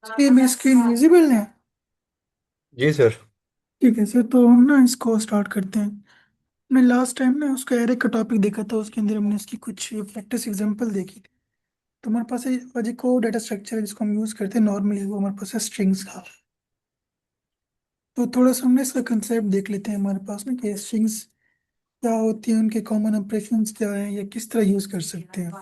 ये मेरी screen visible है। जी सर। ठीक है सर, तो हम ना इसको स्टार्ट करते हैं। हमने लास्ट टाइम ना उसका एरे का टॉपिक देखा था, उसके अंदर हमने इसकी कुछ प्रैक्टिस एग्जांपल देखी थी। तो हमारे पास आज एक और डाटा स्ट्रक्चर है जिसको हम यूज करते हैं नॉर्मली, वो हमारे पास है स्ट्रिंग्स का। तो थोड़ा सा हमने इसका कंसेप्ट देख लेते हैं हमारे पास ना, कि स्ट्रिंग्स क्या होती हैं, उनके कॉमन ऑपरेशंस क्या हैं, या किस तरह यूज कर सकते हैं।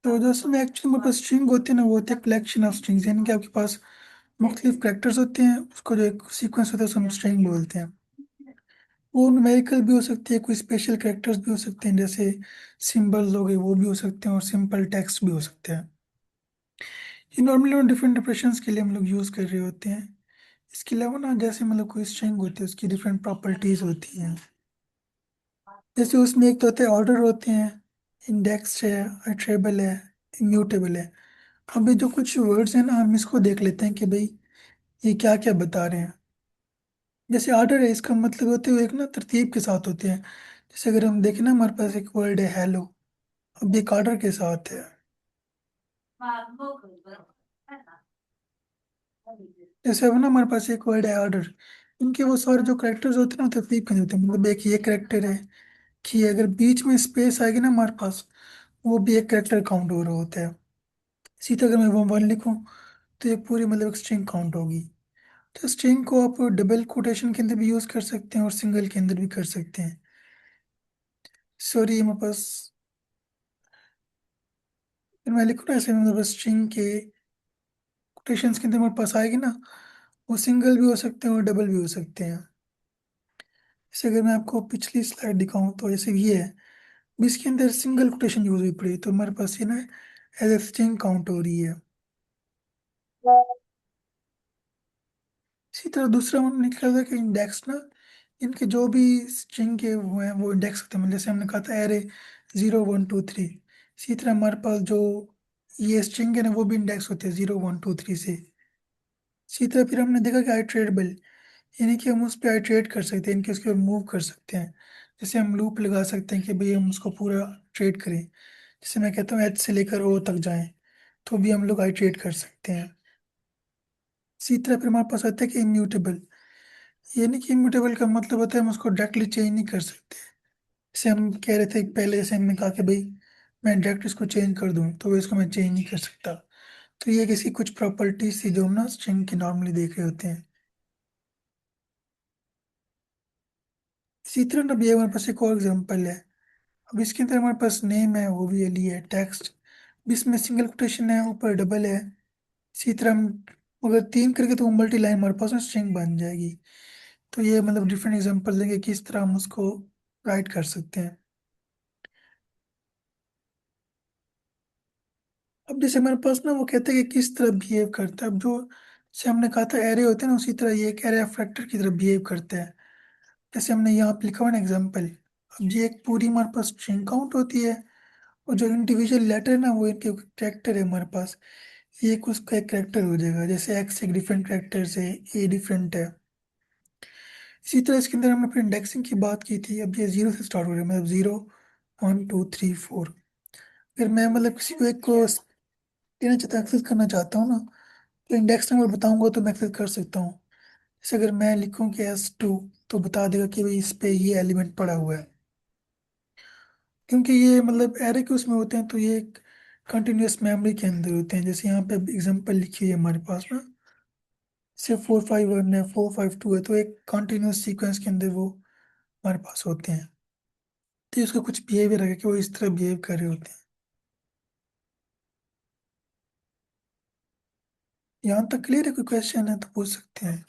तो दोस्तों में एक्चुअली हमारे पास स्ट्रिंग होती है ना, वो होती है कलेक्शन ऑफ स्ट्रिंग्स, यानी कि आपके पास मुख्तलिफ कैरेक्टर्स होते हैं, उसको जो एक सीक्वेंस होता है उसे हम स्ट्रिंग बोलते हैं। वो न्यूमेरिकल भी हो सकती है, कोई स्पेशल कैरेक्टर्स भी हो सकते हैं, जैसे सिंबल्स हो गए वो भी हो सकते हैं, और सिंपल टेक्स्ट भी हो सकते हैं। ये नॉर्मली डिफरेंट ऑपरेशंस के लिए हम लोग यूज कर रहे होते हैं। इसके अलावा ना, जैसे मतलब कोई स्ट्रिंग होती है उसकी डिफरेंट प्रॉपर्टीज होती हैं। जैसे उसमें एक तो होते हैं ऑर्डर होते हैं, इंडेक्स है, इटरेबल है, इम्यूटेबल है। अभी जो कुछ वर्ड्स हैं ना, हम इसको देख लेते हैं कि भाई ये क्या क्या बता रहे हैं। जैसे ऑर्डर है, इसका मतलब होते हुए एक ना तरतीब के साथ होते हैं। जैसे अगर हम देखें ना, हमारे पास एक वर्ड है हेलो, अब ये एक ऑर्डर के साथ है। जैसे अब ना हमारे पास एक वर्ड है ऑर्डर, इनके वो सारे जो करेक्टर्स होते हैं ना, वो तरतीब के होते हैं। मतलब एक ये करेक्टर है कि अगर बीच में स्पेस आएगी ना हमारे पास, वो भी एक करेक्टर काउंट हो रहा होता है। इसी तरह अगर मैं वो वन लिखूं, तो ये पूरी मतलब एक स्ट्रिंग काउंट होगी। तो स्ट्रिंग को आप डबल कोटेशन के अंदर भी यूज कर सकते हैं और सिंगल के अंदर भी कर सकते हैं। सॉरी, हमारे पास फिर मैं लिखूँ ना ऐसे, मतलब स्ट्रिंग के कोटेशंस के अंदर हमारे पास आएगी ना, वो सिंगल भी हो सकते हैं और डबल भी हो सकते हैं। जैसे अगर मैं आपको पिछली स्लाइड दिखाऊं, तो जैसे ये है, अब इसके अंदर सिंगल कोटेशन यूज हुई पड़ी, तो हमारे पास ये ना एज ए स्ट्रिंग काउंट हो रही है। इसी तरह दूसरा हम निकला था कि इंडेक्स ना, इनके जो भी स्ट्रिंग के हुए हैं वो इंडेक्स होते हैं। मतलब जैसे हमने कहा था एरे 0 1 2 3, इसी तरह हमारे पास जो ये स्ट्रिंग है ना, वो भी इंडेक्स होते हैं 0 1 2 3 से। इसी तरह फिर हमने देखा कि आइट्रेटेबल, यानी कि हम उस पर आइट्रेट कर सकते हैं, इनके उसके ऊपर मूव कर सकते हैं। जैसे हम लूप लगा सकते हैं कि भाई हम उसको पूरा ट्रेड करें। जैसे मैं कहता हूँ एच से लेकर ओ तक जाएं, तो भी हम लोग आइट्रेट कर सकते हैं। इसी तरह फिर हमारे पास आता है कि इम्यूटेबल, यानी कि इम्यूटेबल का मतलब होता है हम उसको डायरेक्टली चेंज नहीं कर सकते। जैसे हम कह रहे थे पहले, जैसे हमने कहा कि भाई मैं डायरेक्ट इसको चेंज कर दूं, तो इसको मैं चेंज नहीं कर सकता। तो ये किसी कुछ प्रॉपर्टीज थी जो हम ना स्ट्रिंग की नॉर्मली देख रहे होते हैं। इसी तरह ना भी हमारे पास एक और एग्जाम्पल है। अब इसके अंदर हमारे पास नेम है, वो भी एली है, टेक्स्ट इसमें सिंगल कोटेशन है, ऊपर डबल है। इसी तरह हम अगर तीन करके तो मल्टी लाइन हमारे पास स्ट्रिंग बन जाएगी। तो ये मतलब डिफरेंट एग्जांपल देंगे किस तरह हम उसको राइट कर सकते हैं। अब जैसे हमारे पास ना वो कहते हैं कि किस तरह बिहेव करता है। अब जो जैसे हमने कहा था एरे होते हैं ना, उसी तरह ये एक एरे फैक्टर की तरह बिहेव करता है। जैसे हमने यहाँ पे लिखा हुआ ना एग्जाम्पल, अब ये एक पूरी हमारे पास स्ट्रिंग काउंट होती है, और जो इंडिविजुअल लेटर है ना, वो इनके कैरेक्टर है हमारे पास। ये एक उसका एक करेक्टर हो जाएगा। जैसे एक्स एक डिफरेंट करेक्टर से, ए डिफरेंट है। इसी तरह इसके अंदर हमने फिर इंडेक्सिंग की बात की थी। अब ये जीरो से स्टार्ट हो रहा है, मतलब 0 1 2 3 4। फिर मैं मतलब किसी को एक को लेना चाहता, एक्सेस करना चाहता हूँ ना, तो इंडेक्स नंबर बताऊंगा तो मैं एक्सेस कर सकता हूँ। जैसे अगर मैं लिखूँ कि S2, तो बता देगा कि भाई इस पे ये एलिमेंट पड़ा हुआ है। क्योंकि ये मतलब एरे के उसमें होते हैं, तो ये एक कंटिन्यूअस मेमोरी के अंदर होते हैं। जैसे यहाँ पे एग्जांपल लिखी हुई है हमारे पास ना, जैसे 4 5 1 है, 4 5 2 है, तो एक कंटिन्यूअस सीक्वेंस के अंदर वो हमारे पास होते हैं। तो उसका कुछ बिहेवियर है कि वो इस तरह बिहेव कर रहे होते हैं। यहाँ तक क्लियर है? कोई क्वेश्चन है तो पूछ सकते हैं।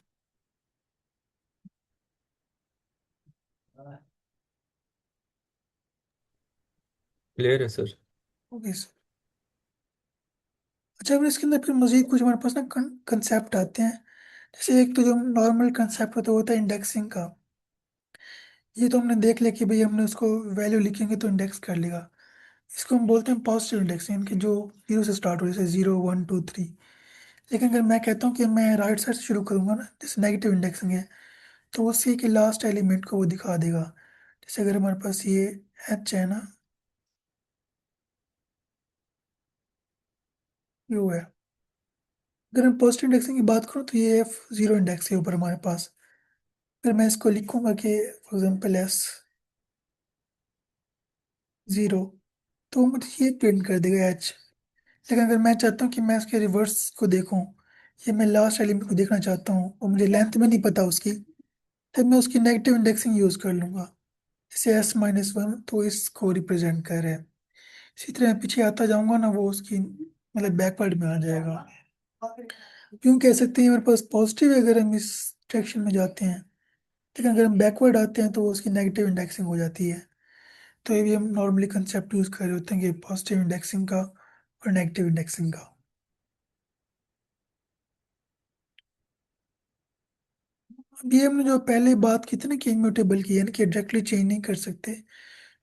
क्लियर है सर। Okay sir. अच्छा, अब इसके अंदर फिर मजीद कुछ हमारे पास ना कंसेप्ट आते हैं। जैसे एक तो जो नॉर्मल कंसेप्ट होता है वो होता है इंडेक्सिंग का। ये तो हमने देख लिया कि भाई हमने उसको वैल्यू लिखेंगे तो इंडेक्स कर लेगा। इसको हम बोलते हैं पॉजिटिव इंडेक्सिंग, कि जो जीरो से स्टार्ट हो, जैसे 0 1 2 3। लेकिन अगर मैं कहता हूँ कि मैं राइट साइड से शुरू करूंगा ना, जैसे नेगेटिव इंडेक्सिंग है, तो उसी के लास्ट एलिमेंट को वो दिखा देगा। जैसे अगर हमारे पास ये एच है ना, यू है। अगर मैं पोस्ट इंडेक्सिंग की बात करूँ तो ये एफ जीरो इंडेक्स है ऊपर हमारे पास। फिर मैं इसको लिखूंगा कि फॉर एग्जाम्पल एस जीरो, तो मुझे ये प्रिंट कर देगा एच। लेकिन अगर मैं चाहता हूँ कि मैं इसके रिवर्स को देखूँ, या मैं लास्ट एलिमेंट को देखना चाहता हूँ और मुझे लेंथ में नहीं पता उसकी, तब मैं उसकी नेगेटिव इंडेक्सिंग यूज कर लूंगा। जैसे एस माइनस वन तो इसको रिप्रेजेंट कर रहा है। इसी तरह मैं पीछे आता जाऊंगा ना, वो उसकी मतलब बैकवर्ड में आ जाएगा। क्यों कह सकते हैं हमारे पास पॉजिटिव है अगर हम इस डायरेक्शन में जाते हैं, लेकिन अगर हम बैकवर्ड आते हैं तो वो उसकी नेगेटिव इंडेक्सिंग हो जाती है। तो ये भी हम नॉर्मली कंसेप्ट यूज कर रहे होते हैं कि पॉजिटिव इंडेक्सिंग का और नेगेटिव इंडेक्सिंग का। अभी हमने जो पहले बात की थी ना कि इम्यूटेबल की है ना, कि डायरेक्टली चेंज नहीं कर सकते,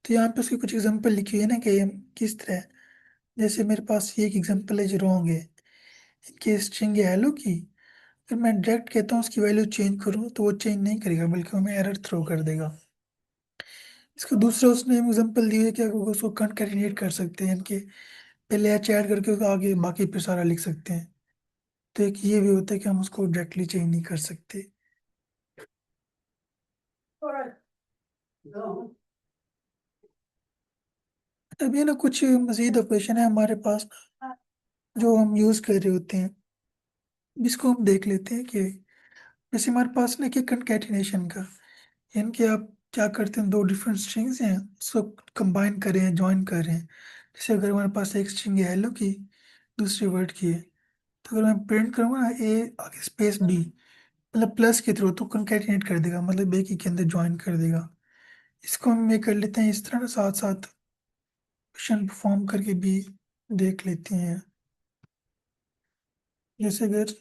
तो यहाँ पे उसकी कुछ एग्जांपल लिखी हुई है ना कि हम किस तरह। जैसे मेरे पास ये एक एग्जांपल है जो रॉन्ग है। इनकी स्ट्रिंग है हेलो की, अगर मैं डायरेक्ट कहता हूँ उसकी वैल्यू चेंज करूँ तो वो चेंज नहीं करेगा, बल्कि हमें एरर थ्रो कर देगा। इसका दूसरा उसने एग्जांपल दिया है कि अगर उसको कंकैटिनेट कर सकते हैं, इनके पहले एच ऐड करके उसको आगे बाकी फिर सारा लिख सकते हैं। तो एक ये भी होता है कि हम उसको डायरेक्टली चेंज नहीं कर सकते। तब ये ना कुछ मजीद ऑपरेशन है हमारे पास जो हम यूज कर रहे होते हैं, जिसको हम देख लेते हैं कि जैसे हमारे पास ना कि कंकैटिनेशन का, यानी कि आप क्या करते हैं, दो डिफरेंट स्ट्रिंग्स हैं उसको कंबाइन कर रहे हैं, ज्वाइन कर रहे हैं। जैसे अगर हमारे पास एक स्ट्रिंग है हेलो की, दूसरी वर्ड की है, तो अगर मैं प्रिंट करूँगा ना ए आगे स्पेस बी, मतलब प्लस के थ्रू, तो कंकैटिनेट कर देगा, मतलब एक ही के अंदर ज्वाइन कर देगा। इसको हम ये कर लेते हैं इस तरह ना, साथ साथ क्वेश्चन परफॉर्म करके भी देख लेते हैं। जैसे अगर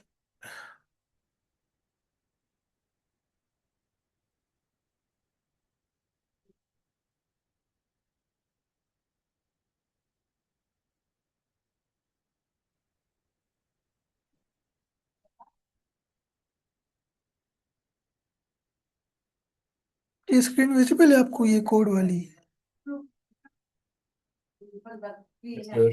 ये स्क्रीन विजिबल है आपको, ये कोड वाली? Yes sir.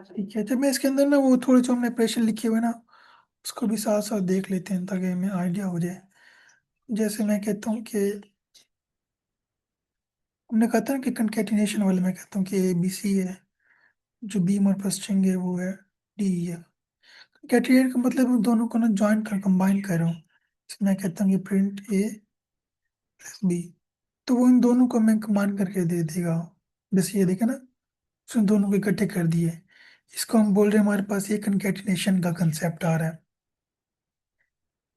ठीक है, तो मैं इसके अंदर ना वो थोड़े जो हमने ऑपरेशन लिखे हुए ना, उसको भी साथ साथ देख लेते हैं ताकि हमें आइडिया हो जाए। जैसे मैं कहता हूँ कि हमने कहा था ना कि कंकैटिनेशन वाले में कहता हूँ कि ए बी सी है, जो बी हमारे पास स्ट्रिंग है वो है डी है। कंकैटिनेट का मतलब मैं दोनों को ना ज्वाइन कर कंबाइन कर रहा हूँ। जैसे मैं कहता हूँ कि प्रिंट ए प्लस बी, तो वो इन दोनों को मैं कंबाइन करके दे देगा। बस ये देखे ना, उसने दोनों को इकट्ठे कर दिए। इसको हम बोल रहे हैं, हमारे पास ये कंकैटिनेशन का कंसेप्ट आ रहा है।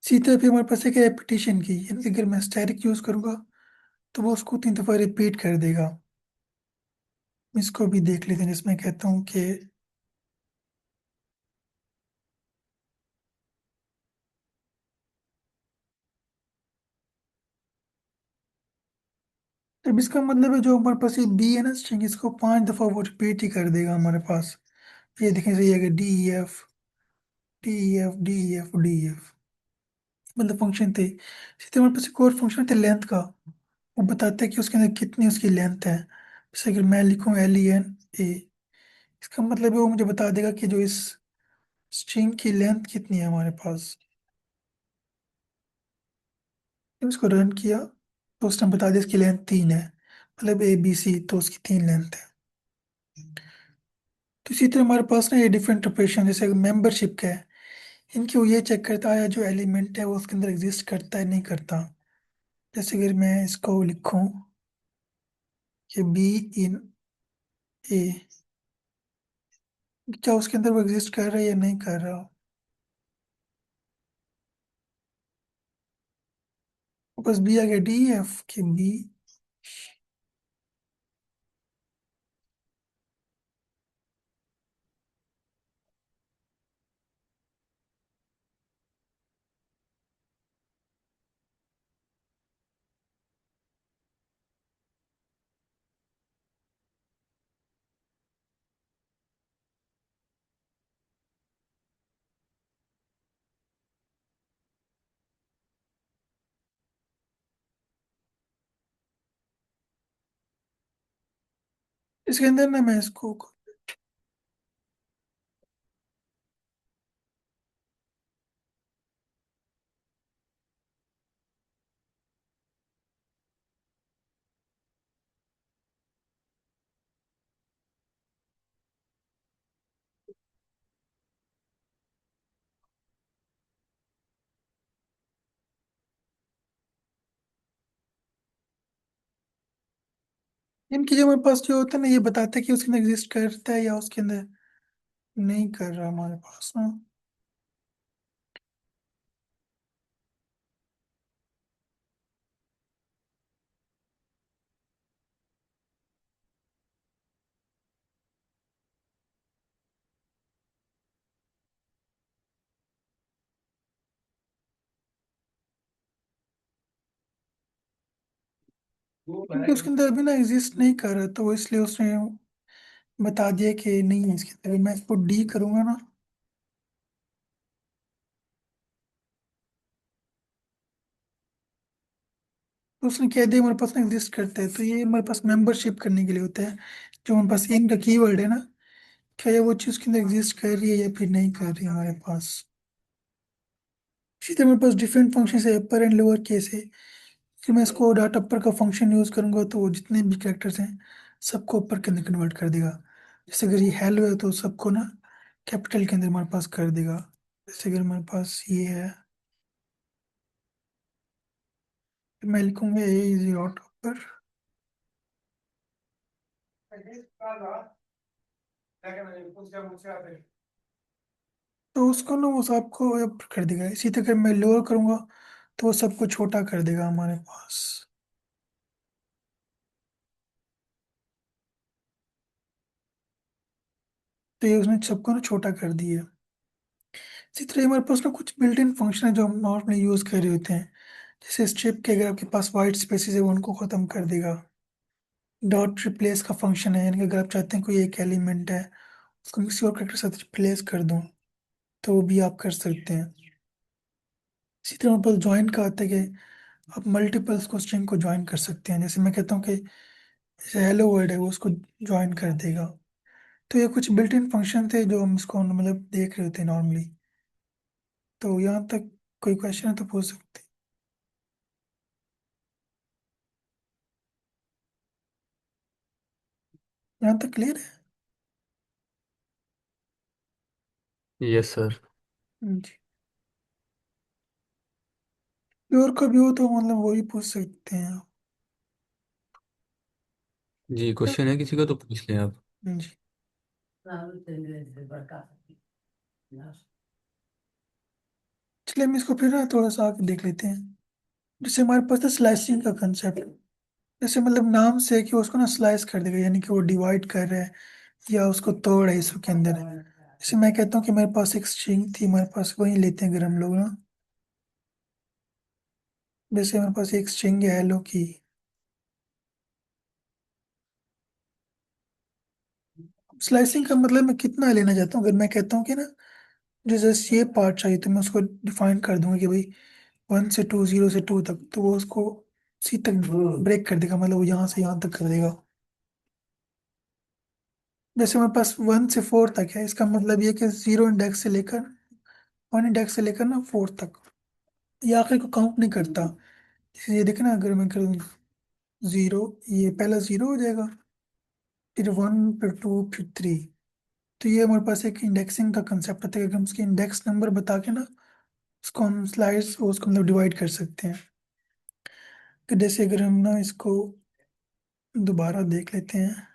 इसी तरह फिर हमारे पास एक रेपिटेशन की, यानी कि अगर मैं स्टैटिक यूज करूंगा तो वो उसको 3 दफा रिपीट कर देगा। इसको भी देख लेते हैं, जिसमें कहता हूँ कि अब इसका मतलब है जो हमारे पास ये बी है ना स्ट्रिंग, इसको 5 दफा वो रिपीट ही कर देगा हमारे पास। ये देखें, सही है, D E F D E F D E F D E F, मतलब फंक्शन थे। इसी तरह हमारे पास एक और फंक्शन थे लेंथ का, वो बताता है कि उसके अंदर कितनी उसकी लेंथ है। जैसे अगर मैं लिखूँ एल ई एन ए, इसका मतलब है वो मुझे बता देगा कि जो इस स्ट्रिंग की लेंथ कितनी है हमारे पास। जब इसको रन किया तो उसने बता दिया इसकी लेंथ 3 है, मतलब ए बी सी, तो उसकी 3 लेंथ है। तो इसी तरह हमारे पास ना ये डिफरेंट ऑपरेशन, जैसे मेंबरशिप का है, इनकी वो ये चेक करता है जो एलिमेंट है वो उसके अंदर एग्जिस्ट करता है नहीं करता। जैसे अगर मैं इसको लिखूं कि बी इन ए, क्या उसके अंदर वो एग्जिस्ट कर रहा है या नहीं कर रहा। बस बी आ गया डी एफ के बी। इसके अंदर ना मैं इसको, इनकी जो हमारे पास जो होता है ना, ये बताते हैं कि उसके अंदर एग्जिस्ट करता है या उसके अंदर नहीं कर रहा हमारे पास ना। क्योंकि उसके अंदर अभी ना एग्जिस्ट नहीं कर रहा, तो इसलिए उसने बता दिया कि नहीं है इसके अंदर। मैं इसको डी करूंगा ना, तो उसने कह दिया हमारे पास ना एग्जिस्ट करता है। तो ये हमारे पास मेंबरशिप करने के लिए होता है, जो हमारे पास इन का कीवर्ड है ना, क्या ये वो चीज़ उसके अंदर एग्जिस्ट कर रही है या फिर नहीं कर रही है हमारे पास। इसी तरह हमारे पास डिफरेंट फंक्शन है, अपर एंड लोअर केस है। कि मैं इसको डॉट अपर का फंक्शन यूज करूंगा तो वो जितने भी कैरेक्टर्स हैं सबको अपर के अंदर कन्वर्ट कर देगा। जैसे अगर ये हेलो है तो सबको ना कैपिटल के अंदर हमारे पास कर देगा। जैसे अगर हमारे पास ये है, तो मैं लिखूंगा ए इज डॉट अपर, तो उसको ना वो सबको अपर कर देगा। इसी तरह अगर मैं लोअर करूंगा तो वो सबको छोटा कर देगा हमारे पास। तो ये उसने सबको ना छोटा कर दिया। इसी तरह हमारे पास ना कुछ बिल्ट इन फंक्शन है जो हम नॉर्मली यूज कर रहे होते हैं। जैसे स्ट्रिप के, अगर आपके पास वाइट स्पेसेस है वो उनको खत्म कर देगा। डॉट रिप्लेस का फंक्शन है, यानी कि अगर आप चाहते हैं कोई एक एलिमेंट है उसको किसी और कैरेक्टर के साथ रिप्लेस कर दूं तो वो भी आप कर सकते हैं। इसी तरह हमारे पास ज्वाइन का आता है कि आप मल्टीपल्स को, स्ट्रिंग को ज्वाइन कर सकते हैं। जैसे मैं कहता हूँ कि जैसे हेलो वर्ड है वो उसको ज्वाइन कर देगा। तो ये कुछ बिल्ट इन फंक्शन थे जो हम इसको मतलब देख रहे होते हैं नॉर्मली। तो यहाँ तक कोई क्वेश्चन है तो पूछ सकते हैं। यहाँ तक क्लियर है? Yes sir. जी। प्योर का भी हो तो मतलब वही पूछ सकते हैं आप। जी, क्वेश्चन है किसी का तो पूछ लें आप। जी। चलिए हम इसको फिर ना थोड़ा सा आगे देख लेते हैं। जैसे हमारे पास था स्लाइसिंग का कंसेप्ट। जैसे मतलब नाम से है कि उसको ना स्लाइस कर देगा, यानी कि वो डिवाइड कर रहा है या उसको तोड़ है इसके अंदर। जैसे मैं कहता हूँ कि मेरे पास एक स्ट्रिंग थी, हमारे पास वही लेते हैं अगर हम लोग ना। जैसे हमारे पास एक स्ट्रिंग है हेलो की। स्लाइसिंग का मतलब मैं कितना लेना चाहता हूँ, अगर मैं कहता हूँ कि ना जो जैसे ये पार्ट चाहिए तो मैं उसको डिफाइन कर दूंगा कि भाई 1 से 2, 0 से 2 तक, तो वो उसको सी तक ब्रेक कर देगा, मतलब वो यहाँ से यहाँ तक कर देगा। जैसे हमारे पास 1 से 4 तक है, इसका मतलब ये कि 0 इंडेक्स से लेकर 1 इंडेक्स से लेकर ना 4 तक, ये आखिर को काउंट नहीं करता। जैसे ये देखना, अगर मैं करूँ 0, ये पहला 0 हो जाएगा, फिर 1, फिर 2, फिर 3। तो ये हमारे पास एक इंडेक्सिंग का कंसेप्ट होता है कि हम उसके इंडेक्स नंबर बता के ना उसको हम स्लाइड्स उसको मतलब डिवाइड कर सकते हैं। कि जैसे अगर हम ना इसको दोबारा देख लेते हैं।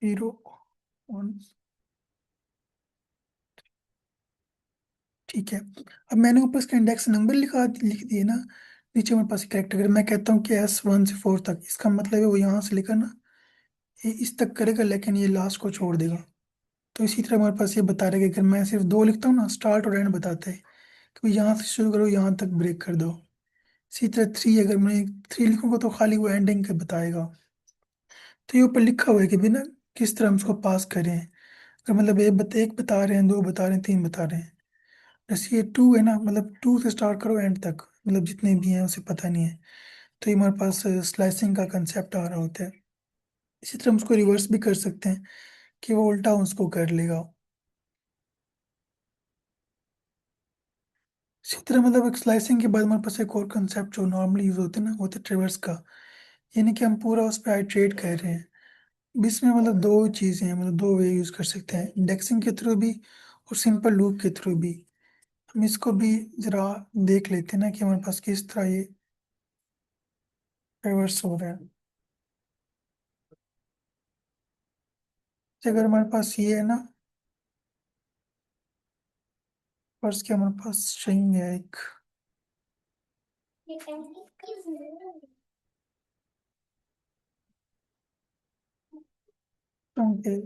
0, 1, ठीक है। अब मैंने ऊपर इसका इंडेक्स नंबर लिख दिए ना, नीचे मेरे पास कैरेक्टर, अगर मैं कहता हूँ कि S 1 से 4 तक, इसका मतलब है वो यहाँ से लेकर ना ये इस तक करेगा, लेकिन ये लास्ट को छोड़ देगा। तो इसी तरह हमारे पास ये बता रहा है कि अगर मैं सिर्फ 2 लिखता हूँ ना, स्टार्ट और एंड बताता है कि भाई यहाँ से शुरू करो, यहाँ तक ब्रेक कर दो। इसी तरह 3, अगर मैं 3 लिखूंगा तो खाली वो एंडिंग का बताएगा। तो ये ऊपर लिखा हुआ है कि बिना किस तरह हम उसको पास करें। तो मतलब एक बता रहे हैं, दो बता रहे हैं, तीन बता रहे हैं। जैसे ये टू है ना, मतलब टू से स्टार्ट करो एंड तक, मतलब जितने भी हैं उसे पता नहीं है। तो ये हमारे पास स्लाइसिंग का कंसेप्ट आ रहा होता है। इसी तरह हम उसको रिवर्स भी कर सकते हैं कि वो उल्टा उसको कर लेगा। इसी तरह मतलब एक स्लाइसिंग के बाद हमारे पास एक और कंसेप्ट जो नॉर्मली यूज होता है ना, वो होता है ट्रिवर्स का। यानी कि हम पूरा उस पर आइट्रेट कर रहे हैं। अब इसमें मतलब दो चीज़ें हैं, मतलब दो वे यूज कर सकते हैं, इंडेक्सिंग के थ्रू भी और सिंपल लूप के थ्रू भी। हम इसको भी जरा देख लेते हैं ना कि हमारे पास किस तरह ये ट्रिवर्स हो रहा है। अगर हमारे पास ये है ना, फर्स्ट के हमारे पास स्ट्रिंग है एक। ओके।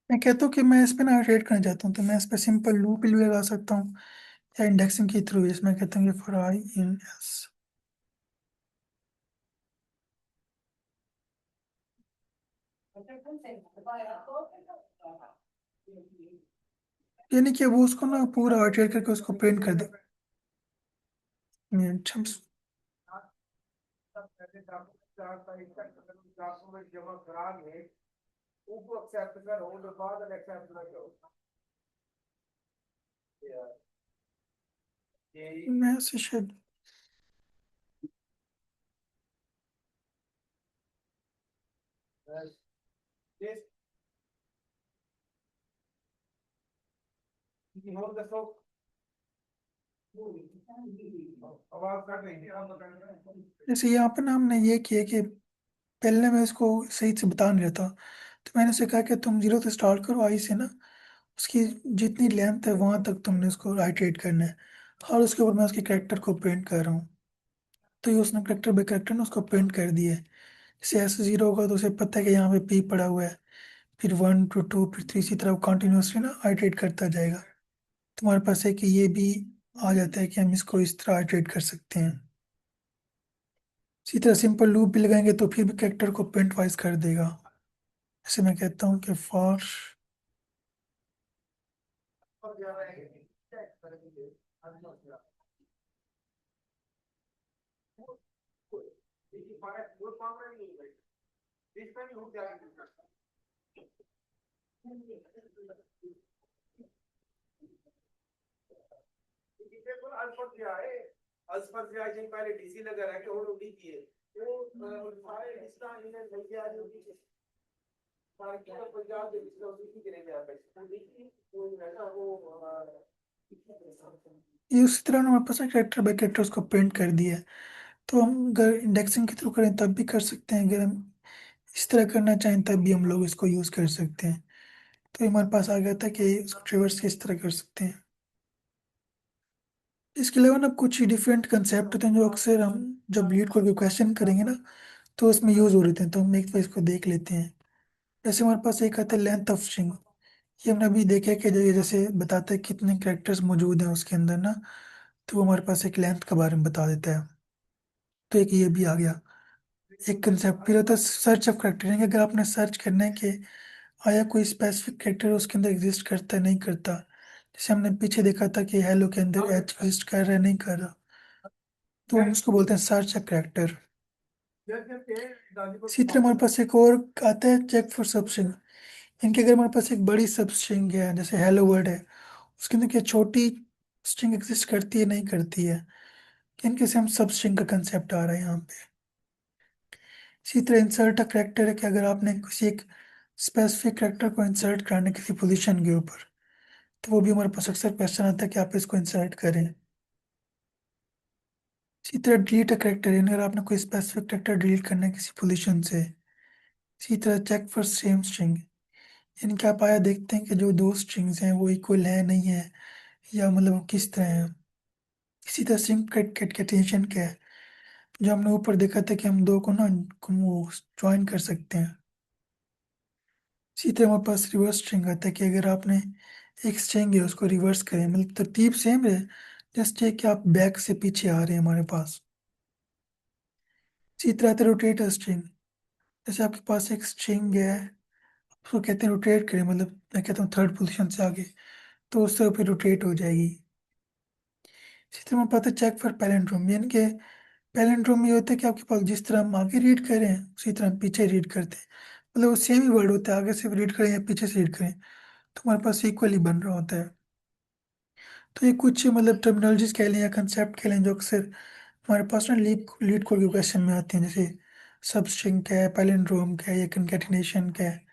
मैं कहता हूँ कि मैं इस पे ना रेड करना चाहता हूँ, तो मैं इस पे सिंपल लूप भी लगा सकता हूँ या इंडेक्सिंग के थ्रू। इसमें कहता हूँ कि फॉर आई इन एस, यानी कि वो उसको ना पूरा आइटरेट करके उसको प्रिंट कर दे। अच्छा, मैं से शायद जैसे यहाँ पर ना हमने ये किया कि पहले मैं इसको सही से बता नहीं रहा था। तो मैंने उसे कहा कि तुम जीरो से स्टार्ट करो, आई से ना उसकी जितनी लेंथ है वहां तक तुमने उसको आइटरेट करना है। और उसके ऊपर मैं उसके करेक्टर को प्रिंट कर रहा हूँ। तो ये उसने करेक्टर बाई करेक्टर ना उसको प्रिंट कर दिया है। जैसे ऐसे जीरो होगा तो उसे पता है कि यहाँ पे पी पड़ा हुआ है, फिर वन टू टू फिर थ्री, इसी तरह कंटिन्यूसली ना आइटरेट करता जाएगा। तुम्हारे पास है कि ये भी आ जाता है कि हम इसको इस तरह आइटरेट कर सकते हैं। इसी तरह सिंपल लूप भी लगाएंगे तो फिर भी कैरेक्टर को प्रिंट वाइज कर देगा। जैसे मैं कहता हूँ कि फॉर ये उसी तरह ना हमारे पास कैरेक्टर बाई कैरेक्टर उसको प्रिंट कर दिया है। तो हम अगर इंडेक्सिंग के थ्रू करें तब भी कर सकते हैं, अगर हम इस तरह करना चाहें तब भी हम लोग इसको यूज़ कर सकते हैं। तो ये हमारे पास आ गया था कि इसको ट्रिवर्स किस तरह कर सकते हैं। इसके अलावा ना कुछ डिफरेंट कंसेप्ट होते हैं जो अक्सर हम जब लीड करके क्वेश्चन करेंगे ना तो उसमें यूज हो रहे थे, तो हम एक बार इसको देख लेते हैं। जैसे हमारे पास एक आता है लेंथ ऑफ स्ट्रिंग। ये हमने अभी देखा है कि जो ये जैसे बताता है कितने कैरेक्टर्स मौजूद हैं उसके अंदर ना, तो वो हमारे पास एक लेंथ के बारे में बता देता है। तो एक ये भी आ गया। एक कंसेप्ट फिर होता है सर्च ऑफ कैरेक्टर, यानी कि अगर आपने सर्च करना है कि आया कोई स्पेसिफिक कैरेक्टर उसके अंदर एग्जिस्ट करता है नहीं करता। जैसे हमने पीछे देखा था कि हेलो के अंदर एच एग्जिस्ट कर रहा है नहीं कर रहा, तो हम उसको बोलते हैं सर्च ऑफ कैरेक्टर। इसी तरह हमारे पास एक और आता है चेक फॉर सबस्ट्रिंग। इनके अगर हमारे पास एक बड़ी सब स्ट्रिंग है जैसे हेलो वर्ड है, उसके अंदर क्या छोटी स्ट्रिंग एग्जिस्ट करती है नहीं करती है, इनके से हम सब स्ट्रिंग का कंसेप्ट आ रहा है यहाँ पे। इसी तरह इंसर्ट अ करेक्टर है कि अगर आपने किसी एक स्पेसिफिक करेक्टर को इंसर्ट कराना है किसी पोजीशन के ऊपर, तो वो भी हमारे पास अक्सर क्वेश्चन आता है कि आप इसको इंसर्ट करें। इसी तरह डिलीट अ करेक्टर, यानी अगर आपने कोई स्पेसिफिक करेक्टर डिलीट करना है किसी पोजीशन से। इसी तरह चेक फॉर सेम स्ट्रिंग, यानी कि आप आया देखते हैं कि जो दो स्ट्रिंग्स हैं वो इक्वल है नहीं है, या मतलब वो किस तरह है। इसी तरह स्ट्रिंग कैटेशन क्या है, जो हमने ऊपर देखा था कि हम दो को ना वो ज्वाइन कर सकते हैं। इसी तरह हमारे पास रिवर्स स्ट्रिंग आता है कि अगर आपने एक स्ट्रिंग है उसको रिवर्स करें, मतलब तरतीब सेम है। जस्ट ये कि आप बैक से पीछे आ रहे हैं हमारे पास। इसी तरह से रोटेट स्ट्रिंग, जैसे आपके पास एक स्ट्रिंग है, उसको कहते हैं रोटेट करें, मतलब मैं कहता हूँ थर्ड पोजीशन से आगे, तो उससे फिर रोटेट हो जाएगी। इसी तरह हमें पता है चेक फॉर पैलेंड्रोम, यानी कि पैलेंड्रोम ये होता है कि आपके पास जिस तरह हम आगे रीड करें उसी तरह हम पीछे रीड करते हैं। मतलब वो सेम ही वर्ड होता है, आगे से रीड करें या पीछे से रीड करें तो हमारे पास इक्वली बन रहा होता है। तो ये कुछ मतलब टर्मिनोलॉजीज कह लें या कंसेप्ट कह लें जो अक्सर हमारे पास ना लीड लीड कोड के क्वेश्चन में आते हैं, जैसे सबस्ट्रिंग क्या है, पैलिंड्रोम क्या है, या कंकैटिनेशन क्या है।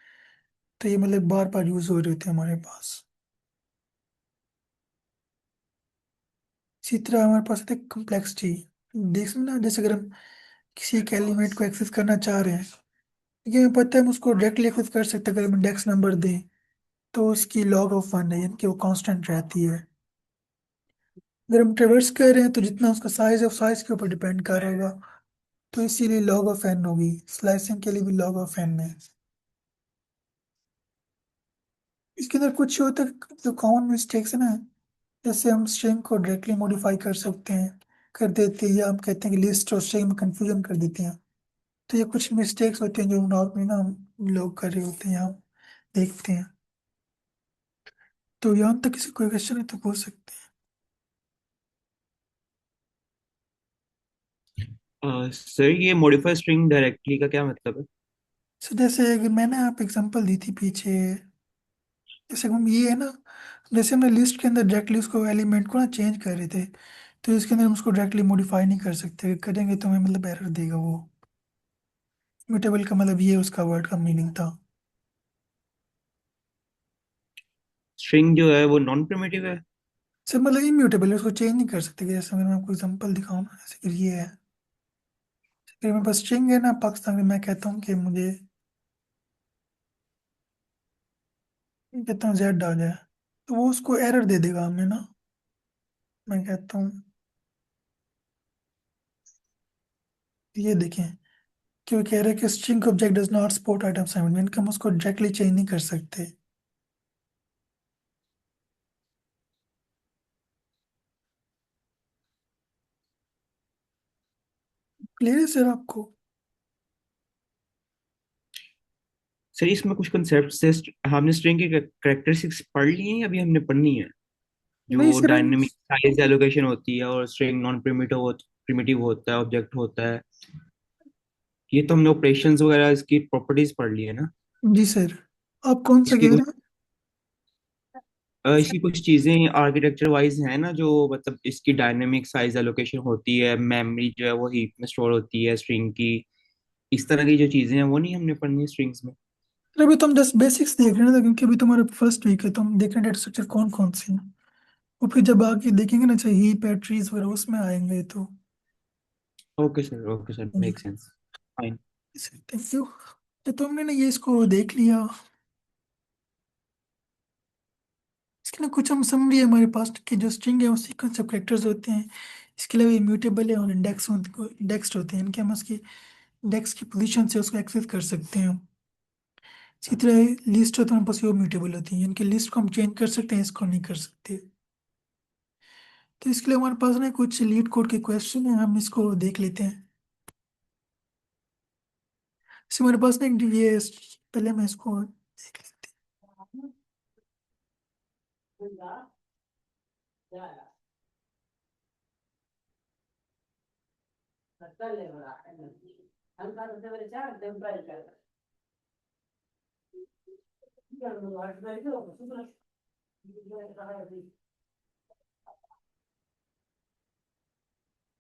तो ये मतलब बार बार यूज हो रहे होते हैं हमारे पास। इसी तरह हमारे पास है कम्प्लेक्सिटी। देख ना, जैसे अगर हम किसी एक एलिमेंट को एक्सेस करना चाह रहे हैं, ये हमें पता है हम उसको डायरेक्टली एक्सेस कर सकते हैं। अगर हम इंडेक्स नंबर दें तो उसकी लॉग ऑफ वन है, यानी कि वो कांस्टेंट रहती है। अगर हम ट्रेवर्स कर रहे हैं तो जितना उसका साइज है वो साइज के ऊपर डिपेंड कर रहा होगा, तो इसीलिए लॉग ऑफ एन होगी। स्लाइसिंग के लिए भी लॉग ऑफ एन है। इसके अंदर कुछ होता है जो कॉमन मिस्टेक्स है ना, जैसे हम स्ट्रिंग को डायरेक्टली मॉडिफाई कर सकते हैं, कर देते हैं, या हम कहते हैं कि लिस्ट और स्ट्रिंग में कंफ्यूजन कर देते हैं। तो ये कुछ मिस्टेक्स होते हैं जो नॉर्मली ना हम लोग कर रहे होते हैं या हम देखते हैं। तो यहाँ तक किसी कोई क्वेश्चन है तो पूछ सकते हैं। सर ये मॉडिफाई स्ट्रिंग डायरेक्टली का क्या मतलब है? सो जैसे मैंने आप एग्जांपल दी थी पीछे, जैसे हम ये है ना, जैसे हमने लिस्ट के अंदर डायरेक्टली उसको एलिमेंट को ना चेंज कर रहे थे, तो इसके अंदर हम उसको डायरेक्टली मॉडिफाई नहीं कर सकते, करेंगे तो हमें मतलब एरर देगा वो। म्यूटेबल का मतलब ये उसका वर्ड का मीनिंग था। स्ट्रिंग जो है वो नॉन प्रिमिटिव है? सर मतलब इम्यूटेबल है, उसको चेंज नहीं कर सकते। जैसे अगर मैं आपको एग्जांपल दिखाऊं ना, जैसे कि ये है, फिर मेरे पास स्ट्रिंग है ना पाकिस्तान में, मैं कहता हूँ कि मुझे, कहता हूँ जेड आ जाए, तो वो उसको एरर दे देगा हमें ना। मैं कहता हूँ ये देखें, क्यों कह रहे हैं कि string object does not support item assignment, हम उसको डायरेक्टली चेंज नहीं कर सकते। क्लियर है सर आपको? सर इसमें कुछ कंसेप्ट से हमने स्ट्रिंग की करेक्टरिस्टिक्स पढ़ ली हैं या अभी हमने पढ़नी है? नहीं जो सर हम, डायनेमिक साइज एलोकेशन होती है और स्ट्रिंग नॉन प्रिमिटिव होता है, ऑब्जेक्ट होता है, ये तो हमने ऑपरेशंस वगैरह इसकी प्रॉपर्टीज पढ़ ली है ना? जी सर, आप कौन सा इसकी कह कुछ रहे हैं? इसकी कुछ चीजें आर्किटेक्चर वाइज है ना, जो मतलब इसकी डायनेमिक साइज एलोकेशन होती है, मेमोरी जो है वो हीप में स्टोर होती है स्ट्रिंग की, इस तरह की जो चीजें हैं वो नहीं हमने पढ़नी है स्ट्रिंग्स में? सर अभी तो हम जस्ट बेसिक्स देख रहे हैं ना, क्योंकि अभी तुम्हारा फर्स्ट वीक है, तो हम देख रहे हैं डेटा स्ट्रक्चर कौन कौन सी है। और फिर जब आगे देखेंगे ना, चाहिए हीप है, ट्रीज वगैरह, उसमें आएंगे तो। ओके सर, जी make sense. Fine. Sir, thank you. तो हमने ना ये इसको देख लिया। इसके ना कुछ हम समरी है हमारे पास कि जो स्ट्रिंग है वो सीक्वेंस ऑफ कैरेक्टर्स होते हैं। इसके अलावा इम्यूटेबल है और इंडेक्स्ड होते हैं, इनके हम उसकी इंडेक्स की पोजीशन से उसको एक्सेस कर सकते हैं। इसी तरह लिस्ट होता है हमारे पास, वो म्यूटेबल होती है, इनके लिस्ट को हम चेंज कर सकते हैं, इसको नहीं कर सकते। तो इसके लिए हमारे पास ना कुछ लीड कोड के क्वेश्चन है, हम इसको देख लेते हैं। इससे हमारे पास ना एक ये, पहले मैं इसको देख लेते हैं।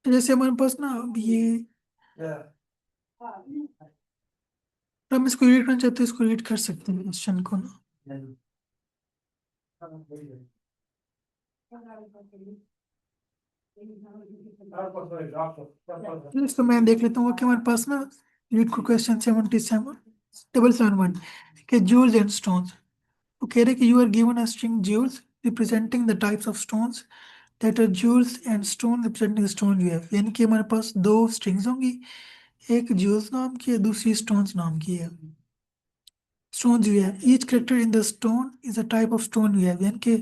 जैसे हमारे पास ना अब ये, हम इसको रीड करना चाहते हैं, इसको रीड कर सकते हैं क्वेश्चन को ना। चलिए इसको मैं देख लेता हूँ कि हमारे पास ना रीड को क्वेश्चन 77 के जूल्स एंड स्टोन्स। वो कह रहे हैं कि you are given a string jewels representing the types of stones that are jewels and stone representing the stone you have, यानी कि हमारे पास दो स्ट्रिंग्स होंगी, एक जूल्स नाम की है, दूसरी स्टोन्स नाम की है। Stone you have, each character in the stone is a type of stone you have, यानी कि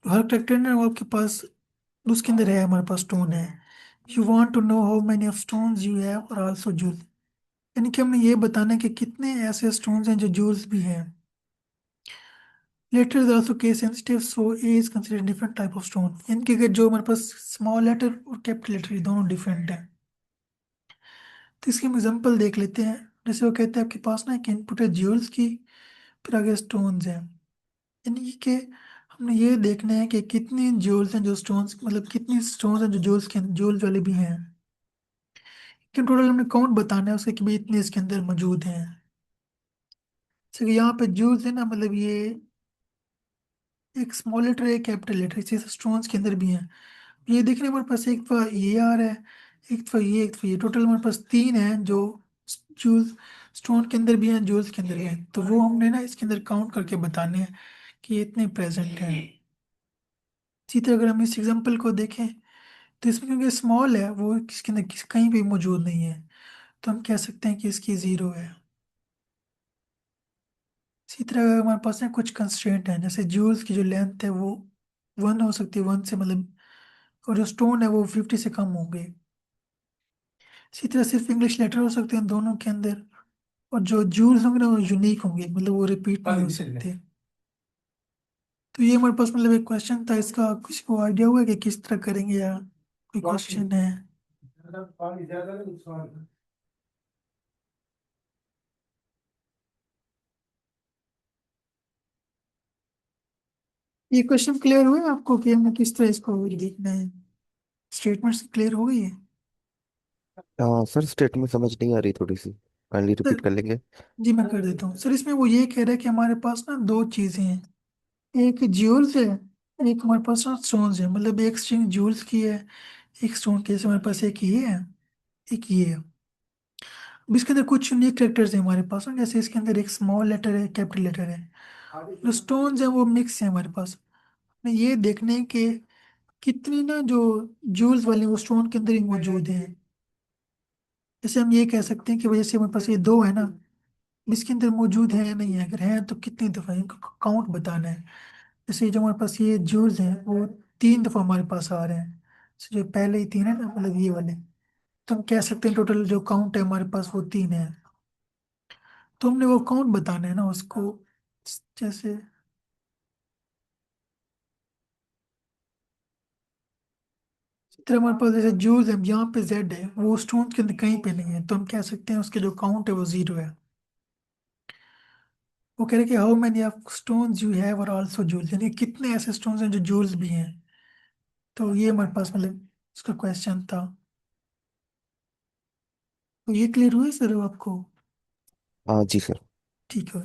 हर करेक्टर ना वो आपके पास उसके अंदर है, हमारे पास स्टोन है। You want to know how many of stones you have और आल्सो जूल, यानी कि हमने ये बताना है कि कितने ऐसे स्टोन्स हैं जो जूल्स भी हैं। Letter is also case sensitive, so a is considered different type of stone, यानी कि अगर जो हमारे पास स्मॉल लेटर और कैपिटल लेटर ये दोनों डिफरेंट है। तो इसकी हम एग्जांपल देख लेते हैं। जैसे वो कहते हैं आपके पास ना एक इनपुट है ज्यूल्स की, फिर आगे स्टोन्स हैं, यानी कि हमने ये देखना है कि कितनी ज्यूल्स हैं जो स्टोन्स, मतलब कितनी स्टोन्स हैं जो ज्यूल्स के ज्यूल्स वाले भी हैं, कि टोटल हमने काउंट बताना है उसके कि भाई इतने इसके अंदर मौजूद हैं। जैसे कि यहाँ पे ज्यूल्स है ना, मतलब ये एक स्मॉल लेटर है, कैपिटल लेटर, इसी स्टोन्स के अंदर भी हैं। ये देखने हमारे पास एक दफा ये आ रहा है, एक दफा ये, एक दफा ये, टोटल हमारे पास तीन हैं जो जूल्स स्टोन के अंदर भी हैं, जूल्स के अंदर भी हैं, तो वो हमने ना इसके अंदर काउंट करके बताने हैं कि ये इतने प्रेजेंट हैं। इसी तरह अगर हम इस एग्जांपल को देखें तो इसमें क्योंकि स्मॉल है वो किसके अंदर कहीं भी मौजूद नहीं है, तो हम कह सकते हैं कि इसकी जीरो है। इसी तरह अगर हमारे पास है कुछ कंस्ट्रेंट है, जैसे जूल्स की जो लेंथ है वो 1 हो सकती है, 1 से मतलब, और जो स्टोन है वो 50 से कम होंगे। इसी तरह सिर्फ इंग्लिश लेटर हो सकते हैं दोनों के अंदर, और जो जूल्स होंगे ना वो यूनिक होंगे, मतलब वो रिपीट नहीं हो सकते। तो ये हमारे पास मतलब एक क्वेश्चन था, इसका किसी को आइडिया हुआ है कि किस तरह करेंगे, या कोई क्वेश्चन है? ये क्वेश्चन क्लियर हुआ है आपको कि हमें किस तरह इसको देखना है? स्टेटमेंट्स क्लियर हो गई है? हाँ सर, स्टेटमेंट समझ नहीं आ रही थोड़ी सी, काइंडली सर रिपीट कर लेंगे। जी मैं कर देता हूँ सर। इसमें वो ये कह रहा है कि हमारे पास ना दो चीजें हैं, एक ज्यूल्स है, एक हमारे पास ना स्टोन्स है, मतलब एक स्ट्रिंग ज्यूल्स की है, एक स्टोन की, जैसे हमारे पास एक ये है, एक ये है। अब इसके अंदर कुछ यूनिक कैरेक्टर्स हैं हमारे पास ना, जैसे इसके अंदर एक स्मॉल लेटर है, कैपिटल लेटर है, जो स्टोन्स हैं वो मिक्स है हमारे पास। हमें ये देखने हैं कि कितनी ना जो जूल्स वाले वो स्टोन के अंदर ही मौजूद हैं। जैसे हम ये कह सकते हैं कि वजह से हमारे पास ये दो है ना, इसके अंदर मौजूद है या नहीं है, अगर है तो कितनी दफा, इनका काउंट बताना है। जैसे जो हमारे पास ये जूल्स हैं वो 3 दफा हमारे पास आ रहे हैं, तो जो पहले ही तीन है ना, मतलब ये वाले, तो हम कह सकते हैं टोटल जो काउंट है हमारे पास वो तीन है। तो हमने वो काउंट बताना है ना उसको, जैसे इस तरह हमारे पास जैसे जूल्स है, यहाँ पे जेड है, वो स्टोन के अंदर कहीं पे नहीं है, तो हम कह सकते हैं उसके जो काउंट है वो जीरो है। वो कह रहे कि how many of stones you have और आल्सो जूल्स, यानी कितने ऐसे स्टोन्स हैं जो जूल्स भी हैं। तो ये हमारे पास मतलब उसका क्वेश्चन था। तो ये क्लियर हुआ सर आपको? हाँ जी सर। ठीक है।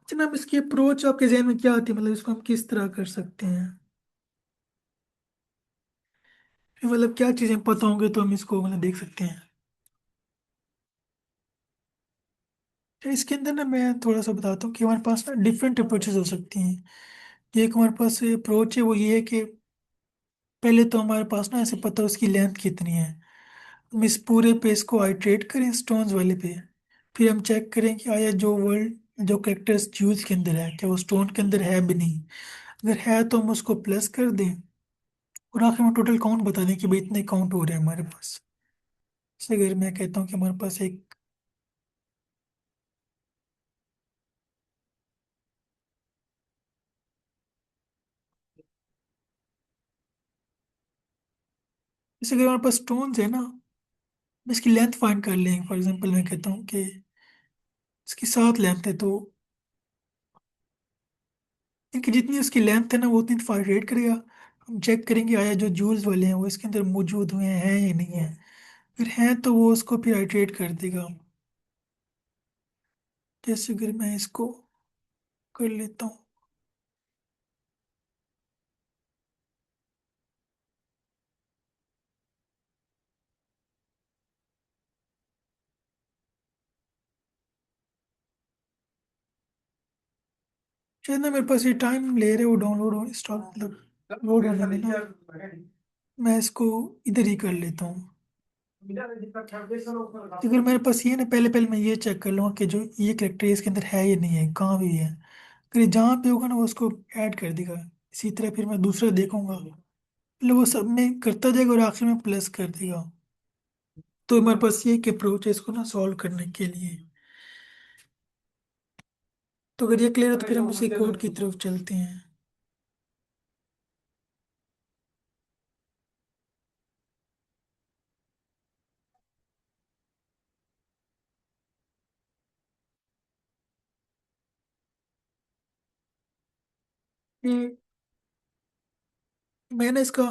जनाब इसकी अप्रोच आपके जहन में क्या आती है, मतलब इसको हम किस तरह कर सकते हैं? फिर मतलब क्या चीज़ें पता होंगे तो हम इसको मतलब देख सकते हैं। तो इसके अंदर ना मैं थोड़ा सा बताता हूँ कि हमारे पास ना डिफरेंट अप्रोचेस हो सकती हैं। एक हमारे पास अप्रोच है वो ये है कि पहले तो हमारे पास ना ऐसे पता हो उसकी लेंथ कितनी है, हम इस पूरे पेज को आइट्रेट करें स्टोन्स वाले पे, फिर हम चेक करें कि आया जो वर्ड जो कैरेक्टर्स ज्यूल्स के अंदर है क्या वो स्टोन के अंदर है भी नहीं, अगर है तो हम उसको प्लस कर दें, और आखिर में टोटल काउंट बता दें कि भाई इतने काउंट हो रहे हैं हमारे पास। जैसे अगर मैं कहता हूँ कि हमारे पास एक, जैसे अगर हमारे पास स्टोन्स है ना, इसकी लेंथ फाइंड कर लें, फॉर एग्जांपल मैं कहता हूँ कि इसकी 7 लेंथ है, तो इनकी जितनी उसकी लेंथ है ना वो उतनी फाइंड करेगा। हम चेक करेंगे आया जो जूल्स वाले हैं वो इसके अंदर मौजूद हुए हैं या नहीं है, फिर हैं तो वो उसको फिर आइट्रेट कर देगा। जैसे अगर मैं इसको कर लेता हूँ, शायद ना मेरे पास ये टाइम ले रहे हो डाउनलोड और इंस्टॉल, मतलब लोड होने में ना, मैं इसको इधर ही कर लेता हूँ। अगर मेरे पास ये ना, पहले पहले मैं ये चेक कर लूँगा कि जो ये करेक्टर इसके अंदर है या नहीं है, कहाँ भी है। अगर ये जहाँ पे होगा ना वो उसको ऐड कर देगा। इसी तरह फिर मैं दूसरा देखूंगा, मतलब वो सब में करता जाएगा और आखिर में प्लस कर देगा। तो हमारे पास ये एक अप्रोच है इसको ना सॉल्व करने के लिए। तो अगर ये क्लियर है तो फिर हम उसी कोड की तरफ चलते हैं। ये मैंने इसका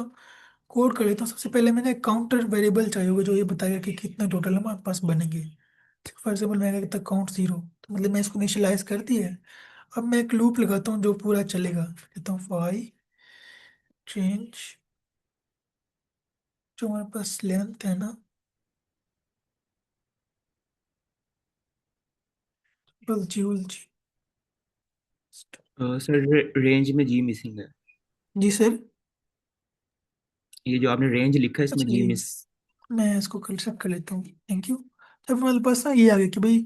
कोड कर लेता हूँ। सबसे पहले मैंने काउंटर वेरिएबल चाहिए होगा जो ये बताएगा कि कितने टोटल हमारे पास बनेंगे। फॉर एग्जाम्पल मैंने कहता काउंट 0, तो मतलब मैं इसको इनिशियलाइज कर दिया है। अब मैं एक लूप लगाता हूँ जो पूरा चलेगा। कहता हूँ वाई चेंज, जो हमारे पास लेंथ है ना, बस जूल जी। सर रेंज में जी मिसिंग है। जी सर। ये जो आपने रेंज लिखा है इसमें अच्छा जी जी, मिस। मैं इसको कल सब कर लेता हूँ, थैंक यू। तब हमारे पास ना ये आ गया कि भाई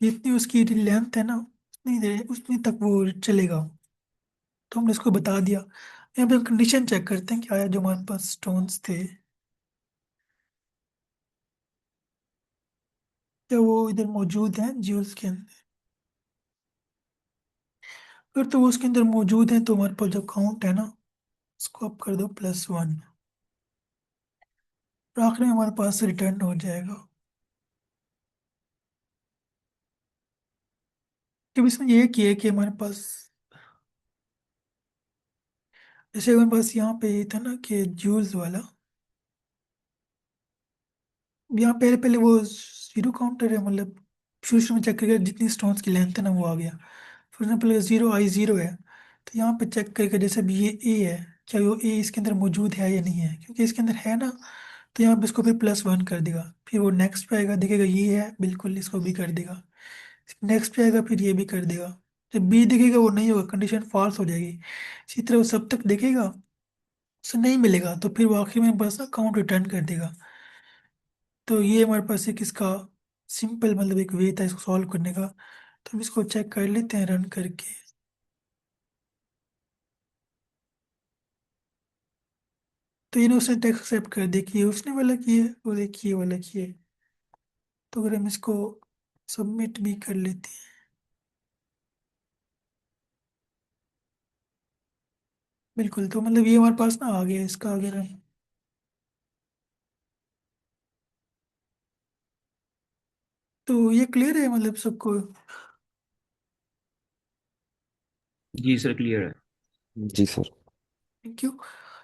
जितनी उसकी लेंथ है ना, उतनी देर उतनी तक वो चलेगा। तो हमने इसको बता दिया। यहाँ पे हम कंडीशन चेक करते हैं कि आया जो हमारे पास स्टोन्स थे, क्या वो इधर मौजूद हैं ज्यूल्स के अंदर। अगर तो वो उसके अंदर मौजूद है तो हमारे पास जो काउंट है ना, उसको आप कर दो +1। और आखिर में हमारे पास रिटर्न हो जाएगा। कि इसमें ये किया कि हमारे पास, जैसे हमारे पास यहाँ पे ये था ना कि जूल्स वाला, यहाँ पहले पहले वो जीरो काउंटर है, मतलब शुरू शुरू में चेक करेगा जितनी स्टोन्स की लेंथ है ना वो आ गया। फॉर एग्जाम्पल 0 I 0 है, तो यहाँ पे चेक करेगा जैसे भी ये ए है, क्या वो ए इसके अंदर मौजूद है या नहीं है। क्योंकि इसके अंदर है ना, तो यहाँ पे इसको फिर +1 कर देगा। फिर वो नेक्स्ट पे आएगा, देखेगा ये है बिल्कुल, इसको भी कर देगा। नेक्स्ट पे आएगा फिर ये भी कर देगा। जब बी देखेगा वो नहीं होगा, कंडीशन फॉल्स हो जाएगी। इसी तरह वो सब तक देखेगा, उसे नहीं मिलेगा तो फिर वो आखिर में बस ना काउंट रिटर्न कर देगा। तो ये हमारे पास एक इसका सिंपल मतलब एक वे था इसको सॉल्व करने का। तो हम इसको चेक कर लेते हैं रन करके। तो ये ना उसने टेक्स्ट एक्सेप्ट कर, देखिए उसने वाला किया और देखिए वाला किया। तो अगर हम इसको सबमिट भी कर लेते हैं, बिल्कुल, तो मतलब ये हमारे पास ना आ गया इसका अगर हम। तो ये क्लियर है मतलब सबको। जी सर क्लियर है। जी सर। Thank you.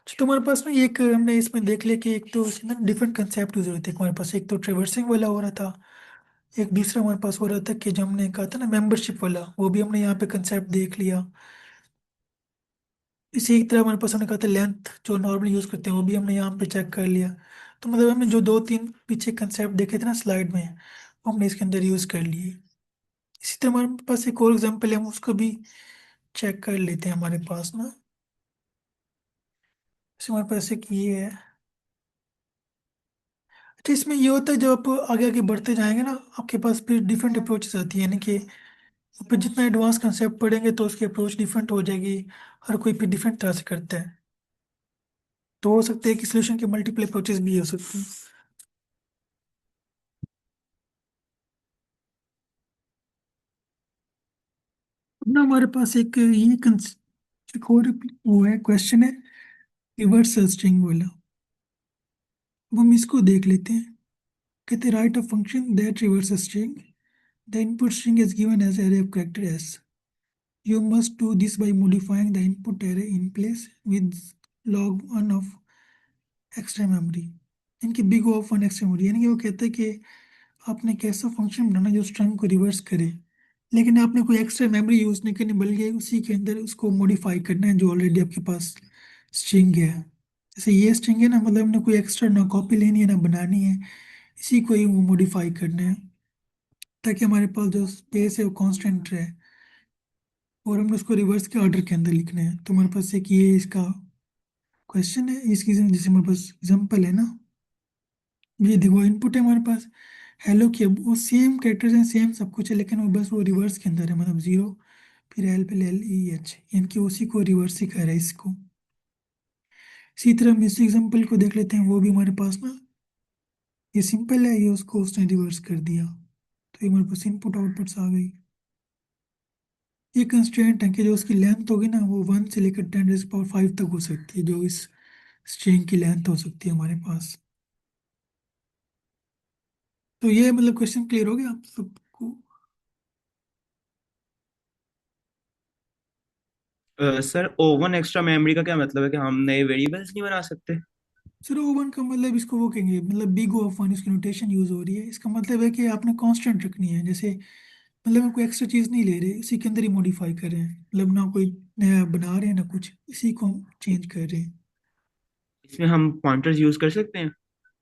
तो हमारे पास ना एक हमने इसमें देख लिया कि एक तो इसमें ना डिफरेंट कंसेप्ट यूज होते हैं हमारे पास। एक तो ट्रेवर्सिंग वाला हो रहा था, एक दूसरा हमारे पास हो रहा था कि जो हमने कहा था ना मेंबरशिप वाला, वो भी हमने यहाँ पे कंसेप्ट देख लिया। इसी एक तरह हमारे पास हमने कहा था लेंथ जो नॉर्मली यूज करते हैं, वो भी हमने यहाँ पे चेक कर लिया। तो मतलब हमने जो दो तीन पीछे कंसेप्ट देखे थे ना स्लाइड में, वो हमने इसके अंदर यूज कर लिए। इसी तरह हमारे पास एक और एग्जाम्पल है, हम उसको भी चेक कर लेते हैं हमारे पास ना। जैसे हमारे पास एक ये है। अच्छा, इसमें ये होता है जब आप आगे आगे बढ़ते जाएंगे ना, आपके पास फिर डिफरेंट अप्रोचेस आती है, यानी कि फिर जितना एडवांस कंसेप्ट पढ़ेंगे तो उसकी अप्रोच डिफरेंट हो जाएगी। हर कोई फिर डिफरेंट तरह से करता है। तो हो सकता है कि सोल्यूशन के मल्टीपल अप्रोचेस भी हो सकते हैं। अब ना हमारे पास एक ये एक और वो है, क्वेश्चन है रिवर्स स्ट्रिंग वाला। अब हम इसको देख लेते हैं। कहते write a function that reverse string, the input string is given as array of character s. You must do this by modifying the input array in place with log1 of extra memory, इनकी big of 1 extra memory. यानी कि वो कहते हैं कि आपने एक ऐसा फंक्शन बनाना जो स्ट्रिंग को रिवर्स करे, लेकिन आपने कोई एक्स्ट्रा मेमोरी यूज नहीं करनी, बल्कि उसी के अंदर उसको मॉडिफाई करना है जो ऑलरेडी आपके पास स्ट्रिंग है। जैसे ये स्ट्रिंग है ना, मतलब हमने कोई एक्स्ट्रा ना कॉपी लेनी है ना बनानी है, इसी को ही वो मॉडिफाई करना है, ताकि हमारे पास जो स्पेस है वो कांस्टेंट रहे। और हमने उसको रिवर्स के ऑर्डर के अंदर लिखना है। तो हमारे पास एक ये इसका क्वेश्चन है, इसकी जैसे हमारे पास एग्जाम्पल है ना, ये देखो इनपुट है हमारे पास, हेलो की, अब वो सेम कैरेक्टर्स हैं, सेम सब कुछ है, लेकिन वो बस वो रिवर्स के अंदर है, मतलब जीरो, फिर एल पे एल ई एच, यानी कि उसी को रिवर्स ही कर रहा है इसको। इसी तरह हम इस एग्जाम्पल को देख लेते हैं, वो भी हमारे पास ना, ये सिंपल है, ये उसको उसने रिवर्स कर दिया, तो ये हमारे पास इनपुट आउटपुट्स आ गई। ये कंस्ट्रेंट है कि जो उसकी लेंथ होगी ना, वो 1 से लेकर 10⁻⁵ तक हो सकती है, जो इस स्ट्रिंग की लेंथ हो सकती है हमारे पास। तो ये मतलब क्वेश्चन क्लियर हो गया आप सबको? सर ओवन एक्स्ट्रा मेमोरी का क्या मतलब है, कि हम नए वेरिएबल्स नहीं बना सकते? सर O1 का मतलब इसको वो कहेंगे, मतलब बिग O ऑफ 1, इसकी नोटेशन यूज हो रही है, इसका मतलब है कि आपने कांस्टेंट रखनी है, जैसे मतलब हम कोई एक्स्ट्रा चीज नहीं ले रहे, इसी के अंदर ही मॉडिफाई कर रहे हैं, मतलब ना कोई नया बना रहे हैं ना कुछ, इसी को हम चेंज कर रहे हैं। इसमें हम पॉइंटर्स यूज कर सकते हैं?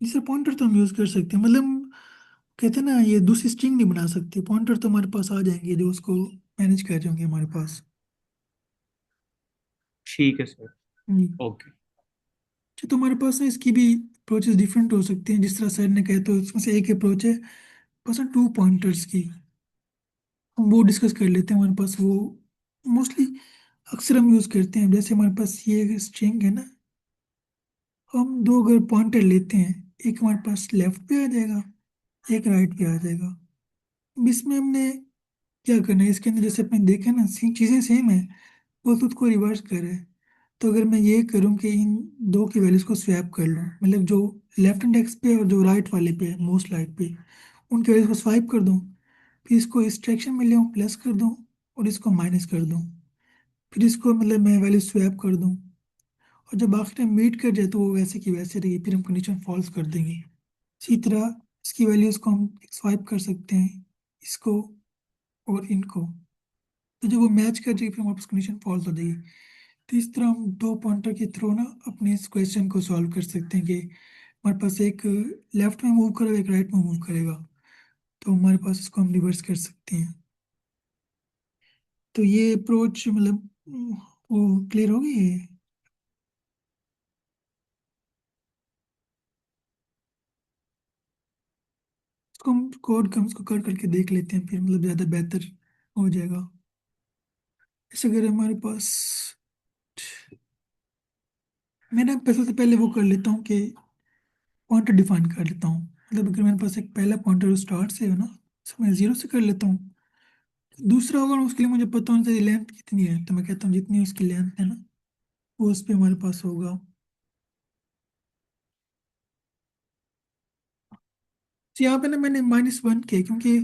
जैसे पॉइंटर तो हम यूज कर सकते हैं, मतलब कहते हैं ना, ये दूसरी स्ट्रिंग नहीं बना सकते, पॉइंटर तो हमारे पास आ जाएंगे जो उसको मैनेज कर रहे होंगे हमारे पास। ठीक है सर। हम्म। ओके। अच्छा, तो हमारे पास ना इसकी भी अप्रोचेस डिफरेंट हो सकते हैं, जिस तरह सर ने कहा, तो इसमें से एक अप्रोच है पर्सन 2 पॉइंटर्स की, हम वो डिस्कस कर लेते हैं। हमारे पास वो मोस्टली अक्सर हम यूज करते हैं, जैसे हमारे पास ये स्ट्रिंग है ना, हम दो अगर पॉइंटर लेते हैं, एक हमारे पास लेफ्ट पे आ जाएगा, एक राइट पे आ जाएगा। अब इसमें हमने क्या करना है, इसके अंदर जैसे अपने देखे ना, चीजें सेम है, वो खुद को रिवर्स कर रहे हैं। तो अगर मैं ये करूं कि इन दो की वैल्यूज को स्वैप कर लूं, मतलब जो लेफ्ट इंडेक्स पे और जो राइट वाले पे, मोस्ट राइट पे, उनके वैल्यूज को स्वाइप कर दूं, फिर इसको इस डायरेक्शन में ले प्लस कर दूं, और इसको माइनस कर दूं, फिर इसको मतलब मैं वैल्यू स्वैप कर दूं, और जब आखिर में मीट कर जाए तो वो वैसे की वैसे रहेगी, फिर हम कंडीशन फॉल्स कर देंगे। इसी तरह इसकी वैल्यूज को हम स्वाइप कर सकते हैं, इसको और इनको, तो जब वो मैच कर जाएगी फिर हमारे पास कंडीशन फॉल्स हो जाएगी। तो इस तरह हम 2 पॉइंटर के थ्रू ना अपने इस क्वेश्चन को सॉल्व कर सकते हैं कि हमारे पास एक लेफ्ट में मूव करेगा, एक राइट में मूव करेगा, तो हमारे पास इसको हम रिवर्स कर सकते हैं। तो ये अप्रोच मतलब वो क्लियर हो गई है। इसको हम कोड का इसको कर करके देख लेते हैं, फिर मतलब ज़्यादा बेहतर हो जाएगा। जैसे अगर हमारे पास, मैं ना सबसे पहले वो कर लेता हूँ कि पॉइंटर डिफाइन कर लेता हूँ, मतलब अगर मेरे पास एक पहला पॉइंटर स्टार्ट से है ना, तो मैं 0 से कर लेता हूँ। दूसरा होगा, उसके लिए मुझे पता होना चाहिए लेंथ कितनी है, तो मैं कहता हूँ जितनी उसकी लेंथ है ना, वो उस पर हमारे पास होगा। तो यहाँ पे ना मैंने -1 किया, क्योंकि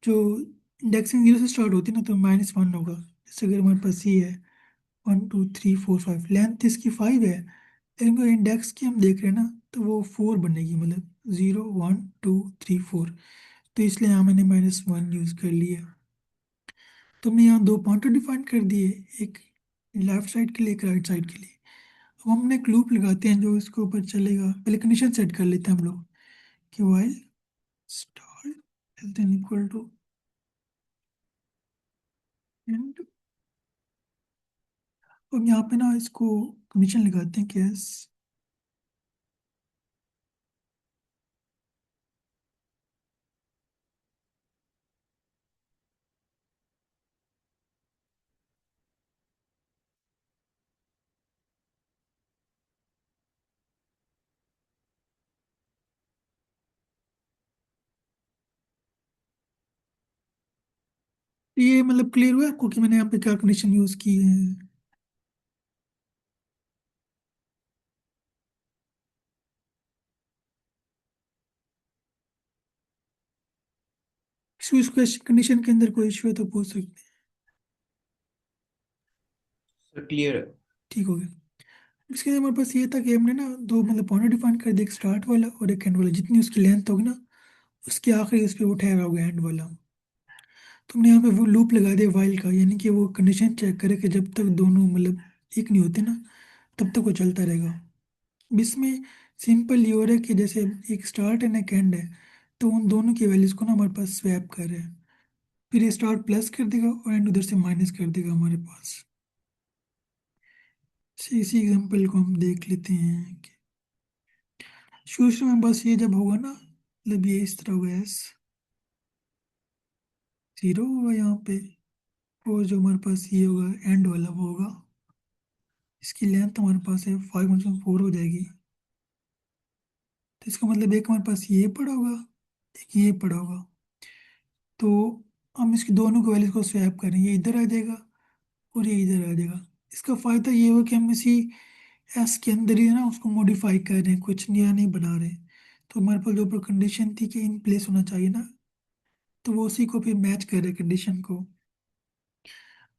जो इंडेक्सिंग 0 से स्टार्ट होती है ना, तो -1 होगा। जैसे अगर हमारे पास ये है 1 2 3 4 5, लेंथ इसकी 5 है, लेकिन अगर इंडेक्स की हम देख रहे हैं ना, तो वो 4 बनेगी, मतलब 0 1 2 3 4, तो इसलिए यहाँ मैंने -1 यूज कर लिया। तो हमने यहाँ 2 पॉइंटर डिफाइन कर दिए, एक लेफ्ट साइड के लिए, एक राइट साइड के लिए। अब हमने एक लूप लगाते हैं जो इसके ऊपर चलेगा, पहले कंडीशन सेट कर लेते हैं हम लोग कि while star less than equal to end, अब यहाँ पे ना इसको कंडीशन लगाते हैं कि यस, ये मतलब क्लियर हुआ आपको कि मैंने यहाँ पे क्या कंडीशन यूज की है? इस कंडीशन के अंदर कोई इशू है तो पूछ सकते हैं। सर क्लियर है। ठीक हो गया। इसके अंदर हमारे पास ये था कि हमने ना दो मतलब पॉइंटर डिफाइन कर दिया, एक स्टार्ट वाला और एक एंड वाला, जितनी उसकी लेंथ होगी ना, उसके आखिरी उस पर वो ठहरा होगा एंड वाला। तुमने यहाँ पे वो लूप लगा दिया वाइल का, यानी कि वो कंडीशन चेक करे कि जब तक दोनों मतलब एक नहीं होते ना, तब तक वो चलता रहेगा। अब इसमें सिंपल ये हो रहा है कि जैसे एक स्टार्ट है ना एक एंड है, तो उन दोनों की वैल्यूज को ना हमारे पास स्वैप कर रहे हैं, फिर ये स्टार्ट प्लस कर देगा और एंड उधर से माइनस कर देगा हमारे पास। इसी एग्जांपल को हम देख लेते हैं। शुरू में बस ये जब होगा ना, मतलब ये इस तरह होगा, एस जीरो होगा यहाँ पे, और जो हमारे पास ये होगा एंड वाला वो होगा, इसकी लेंथ हमारे पास है 5.4 हो जाएगी। तो इसका मतलब एक हमारे पास ये पड़ा होगा, एक ये पड़ा होगा। तो हम इसकी दोनों को वैल्यूज को स्वैप करें, ये इधर आ जाएगा और ये इधर आ जाएगा। इसका फायदा ये हुआ कि हम इसी एस के अंदर ही ना उसको मॉडिफाई कर रहे हैं, कुछ नया नहीं बना रहे। तो हमारे पास जो कंडीशन थी कि इन प्लेस होना चाहिए ना, तो वो उसी को फिर मैच कर रहे कंडीशन को।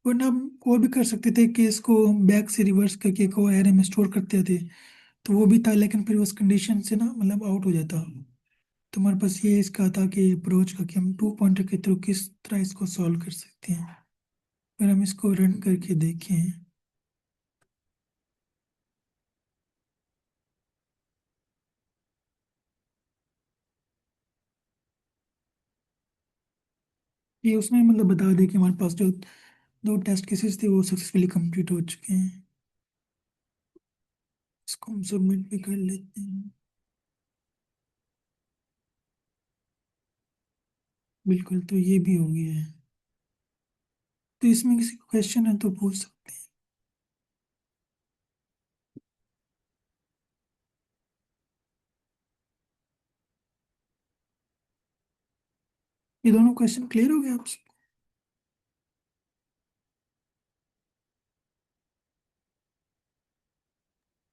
वरना हम और भी कर सकते थे कि इसको हम बैक से रिवर्स करके को एरे में स्टोर करते थे, तो वो भी था, लेकिन फिर उस कंडीशन से ना मतलब आउट हो जाता। तो हमारे पास ये इसका था कि अप्रोच का कि हम 2 पॉइंटर के थ्रू किस तरह इसको सॉल्व कर सकते हैं। अगर हम इसको रन करके देखें, ये उसने मतलब बता दिया कि हमारे पास जो दो टेस्ट केसेस थे वो सक्सेसफुली कंप्लीट हो चुके हैं। इसको हम सबमिट भी कर लेते हैं। बिल्कुल, तो ये भी हो गया है। तो इसमें किसी को क्वेश्चन है तो पूछ सकते हैं। ये दोनों क्वेश्चन क्लियर हो गए आपसे?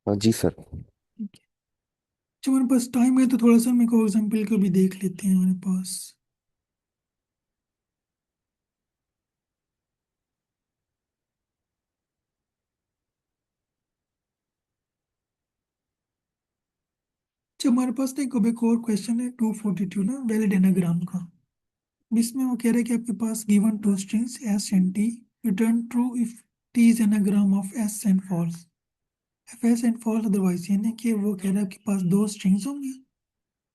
हाँ जी सर। ठीक है। अच्छा, हमारे पास टाइम है तो थोड़ा सा मेरे को एग्जाम्पल को भी देख लेते हैं हमारे पास। अच्छा, हमारे पास ना एक और क्वेश्चन है 242 ना, वैलिड एनाग्राम का। इसमें वो कह रहे हैं कि आपके पास given two strings S and T, return true if T is anagram of S and false, if S and false otherwise. यानी कि वो कह रहे हैं आपके पास दो स्ट्रिंग्स होंगी,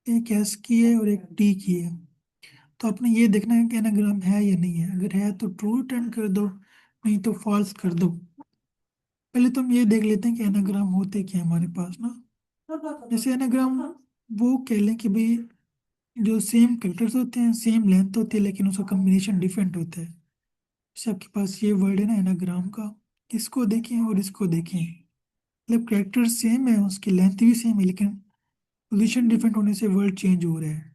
एक एस की है और एक टी की है। तो आपने ये देखना है कि एनाग्राम है या नहीं है। अगर है तो ट्रू रिटर्न कर दो, नहीं तो फॉल्स कर दो। पहले तो हम ये देख लेते हैं कि एनाग्राम होते क्या है हमारे पास ना। जैसे एनाग्राम वो कह लें कि भाई जो सेम करेक्टर्स होते हैं, सेम लेंथ होती है, लेकिन उसका कम्बिनेशन डिफरेंट होता है। जैसे आपके पास ये वर्ड है ना एनाग्राम का, इसको देखें और इसको देखें, मतलब करेक्टर सेम है, उसकी लेंथ भी सेम है, लेकिन पोजीशन डिफरेंट होने से वर्ड चेंज हो रहा है।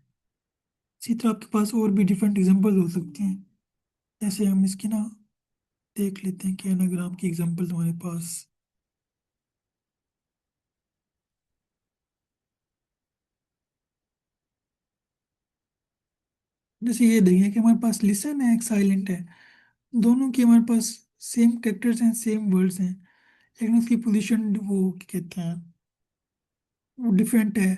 इसी तरह आपके पास और भी डिफरेंट एग्जांपल हो सकते हैं। जैसे हम इसकी ना देख लेते हैं कि एनाग्राम की एग्जांपल हमारे पास। जैसे ये देखिए कि हमारे पास लिसन है, एक साइलेंट है, दोनों की हमारे पास सेम कैरेक्टर्स हैं, सेम वर्ड्स हैं, लेकिन उसकी पोजीशन वो क्या कहते हैं, वो डिफरेंट है,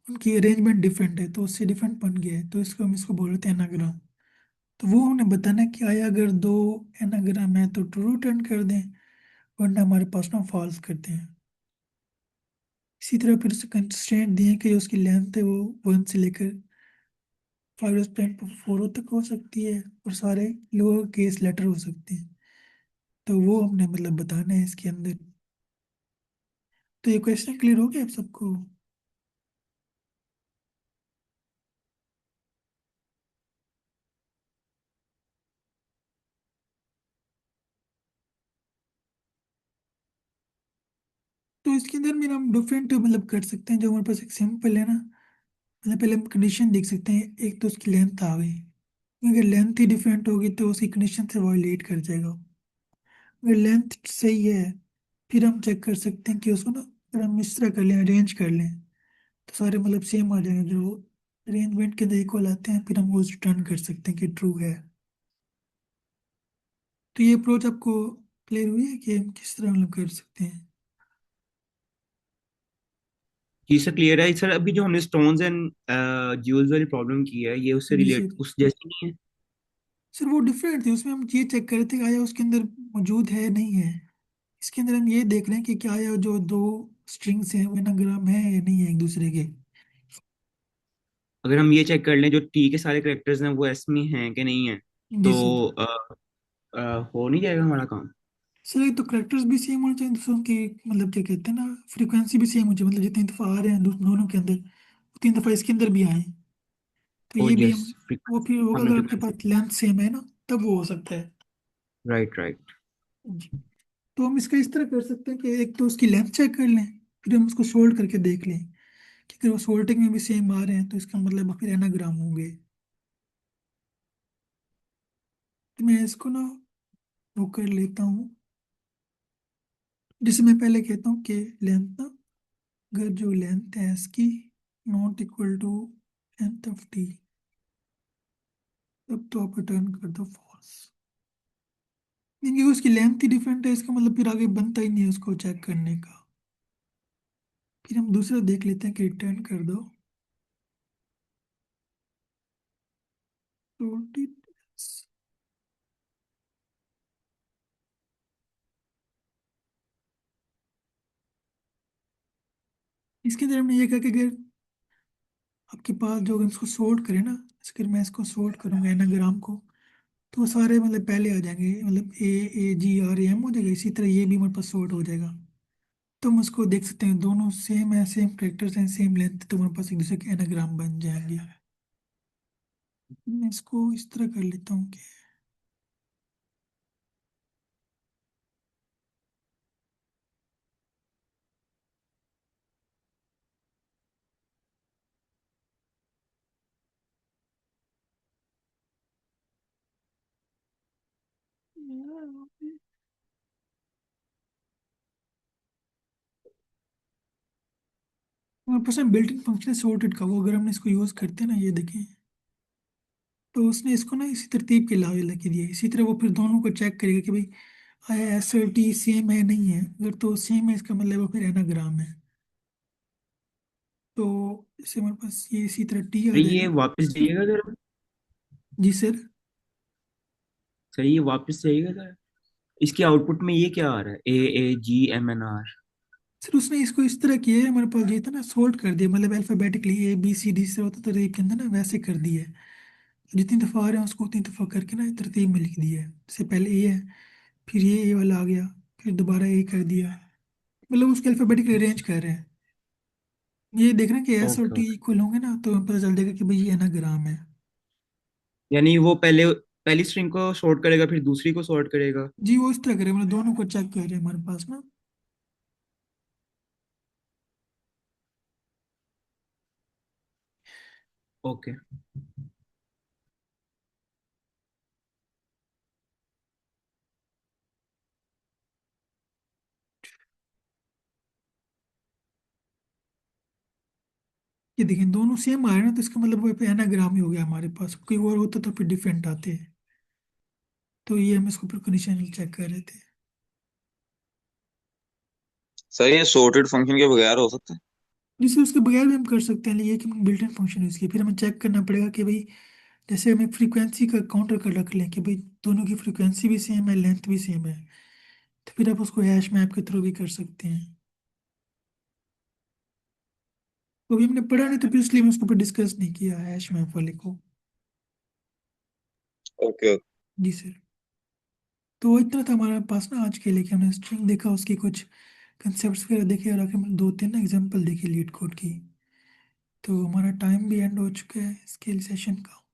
उनकी अरेंजमेंट डिफरेंट है, तो उससे डिफरेंट बन गया है। तो इसको हम इसको बोल रहे हैं एनाग्राम। तो वो हमें बताना है कि आया अगर दो एनाग्राम है तो ट्रू रिटर्न कर दें, वरना हमारे पास ना फॉल्स करते हैं। इसी तरह फिर उसे कंस्ट्रेंट दिए कि उसकी लेंथ है वो 1 से लेकर 5.4 तक हो सकती है, और सारे लोअर केस लेटर हो सकते हैं। तो वो हमने मतलब बताना है इसके अंदर। तो ये क्वेश्चन क्लियर हो गया आप सबको? तो इसके अंदर मेरा हम डिफरेंट मतलब कर सकते हैं। जो हमारे पास एक सिंपल है ना, मतलब पहले हम कंडीशन देख सकते हैं, एक तो उसकी लेंथ आ गई, अगर लेंथ ही डिफरेंट होगी तो उसकी कंडीशन से वायलेट कर जाएगा। अगर लेंथ सही है, फिर हम चेक कर सकते हैं कि उसको ना, अगर हम इस तरह कर लें, अरेंज कर लें, तो सारे मतलब सेम आ जाएंगे। जो अरेंजमेंट के अंदर इक्वल आते हैं, फिर हम वो रिटर्न कर सकते हैं कि ट्रू है। तो ये अप्रोच आपको क्लियर हुई है कि हम किस तरह मतलब कर सकते हैं? जी सर क्लियर है सर। अभी जो हमने स्टोन्स एंड ज्यूल्स वाली प्रॉब्लम की है, ये उससे जी रिलेट सर। उस जैसी नहीं है? सर वो डिफरेंट थे, उसमें हम ये चेक कर रहे थे कि आया उसके अंदर मौजूद है नहीं है। इसके अंदर हम ये देख रहे हैं कि क्या आया जो दो स्ट्रिंग्स हैं वो एनाग्राम है या नहीं है एक दूसरे के। अगर हम ये चेक कर लें जो टी के सारे करेक्टर्स हैं वो एस में हैं कि नहीं है, जी सर। तो हो नहीं जाएगा हमारा काम? सर एक तो करेक्टर्स भी सेम होने चाहिए, दूसरों की मतलब क्या कहते हैं ना, फ्रीक्वेंसी भी सेम होनी चाहिए, मतलब जितनी दफ़ा आ रहे हैं दोनों के अंदर, उतनी दफ़ा इसके अंदर भी आए। तो ओ ये भी यस, हम, वो फिर होगा हमें अगर आपके फ्रीक्वेंसी। पास लेंथ सेम है ना, तब वो हो सकता है। Right right. जी। तो हम इसका इस तरह कर सकते हैं कि एक तो उसकी लेंथ चेक कर लें, फिर हम उसको सोल्ड करके देख लें कि अगर वो सोल्टिंग में भी सेम आ रहे हैं तो इसका मतलब फिर एनाग्राम होंगे। तो मैं इसको ना वो कर लेता हूँ, जिसे मैं पहले कहता हूँ कि लेंथ ना, अगर जो लेंथ है इसकी not equal to length of T, तब तो आप रिटर्न कर दो फॉल्स। क्योंकि उसकी लेंथ ही डिफरेंट है, इसका मतलब फिर आगे बनता ही नहीं है उसको चेक करने का। फिर हम दूसरा देख लेते हैं कि रिटर्न कर दो 20। इसके अंदर हमने ये कहा कि अगर आपके पास जो, अगर इसको सोल्ट करें ना, अगर मैं इसको सोल्ट करूंगा एनाग्राम को, तो वो सारे मतलब पहले आ जाएंगे, मतलब AAGRAM हो जाएगा, इसी तरह ये भी हमारे पास सोल्ट हो जाएगा। तो हम उसको देख सकते हैं, दोनों सेम है, सेम कैरेक्टर्स हैं, सेम लेंथ, तो हमारे पास एक दूसरे के एनाग्राम बन जाएंगे। मैं इसको इस तरह कर लेता हूँ कि हमारे पास बिल्ट इन फंक्शन है सॉर्टेड का, वो अगर हमने इसको यूज करते हैं ना, ये देखें, तो उसने इसको ना इसी तरतीब के लागे लगे दिए, इसी तरह वो फिर दोनों को चेक करेगा कि भाई SRT सेम है नहीं है, अगर तो सेम है इसका मतलब वो फिर एनाग्राम है। तो इससे हमारे पास ये इसी तरह टी आ सर ये जाएगा। वापस जाइएगा जरा। जी सर। सर ये वापस जाइएगा जरा। इसके आउटपुट में ये क्या आ रहा है, AAGMNR? सर उसने इसको इस तरह किया है, हमारे पास ये था ना, सोल्ट कर दिया, मतलब अल्फाबेटिकली ABCD से होता था रेप के अंदर ना, वैसे कर दिया है। जितनी दफ़ा आ रहे हैं उसको उतनी दफ़ा करके ना तरतीब में लिख दिया है, जैसे पहले ए है, फिर ये वाला आ गया, फिर दोबारा ए कर दिया, मतलब उसके अल्फाबेटिकली अरेंज कर रहे हैं। ये देख रहे हैं कि एस और ओके टी ओके। इक्वल होंगे ना, तो हमें पता चल जाएगा कि भाई ये एनाग्राम है। यानी वो पहले पहली स्ट्रिंग को सॉर्ट करेगा फिर दूसरी को सॉर्ट करेगा। जी वो इस तरह करें, मतलब दोनों को चेक कर रहे हैं हमारे पास ना। ओके। ये देखें दोनों सेम आ रहे हैं ना, तो इसका मतलब वो एनाग्राम ही हो गया हमारे पास, कोई और होता तो फिर डिफरेंट आते हैं। तो ये हम इसको फिर कंडीशनल चेक कर रहे थे। सर ये सॉर्टेड फंक्शन के बगैर हो सकता है? जिससे उसके बगैर भी हम कर सकते हैं, लेकिन ये कि बिल्ट इन फंक्शन यूज किया, फिर हमें चेक करना पड़ेगा कि भाई, जैसे हमें फ्रीक्वेंसी का काउंटर कर रख लें कि भाई दोनों की फ्रीक्वेंसी भी सेम है, लेंथ भी सेम है, तो फिर आप उसको हैश मैप के थ्रू भी कर सकते हैं। तो अभी हमने पढ़ा नहीं, तो फिर इसलिए मैं उसको फिर डिस्कस नहीं किया हैश मैप वाले को। Okay okay. जी सर। तो इतना था हमारे पास ना आज के लिए, कि हमने स्ट्रिंग देखा, उसकी कुछ कंसेप्ट वगैरह देखे, और आखिर में दो तीन ना एग्जाम्पल देखे लीड कोड की। तो हमारा टाइम भी एंड हो चुका है स्केल सेशन का।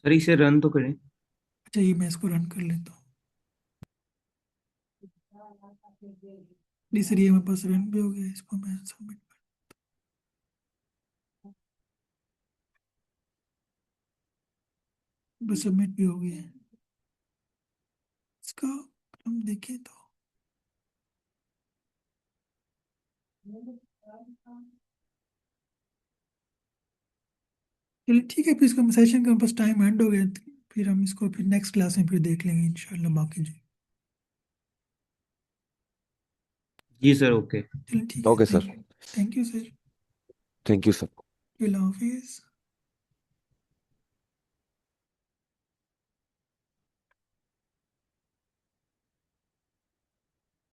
सर इसे रन तो करें। अच्छा ये मैं इसको रन कर लेता हूँ। जी सर, ये हमारे पास रन भी हो गया, इसको मैं सबमिट, बस सबमिट भी हो गया है इसका। हम देखें तो चलिए ठीक है, फिर इसका सेशन का बस टाइम एंड हो गया, फिर हम इसको फिर नेक्स्ट क्लास में फिर देख लेंगे इंशाल्लाह बाकी जी। जी सर ओके। चलिए ठीक है, okay sir. Thank you sir. Thank you sir. अल्लाह हाफिज़।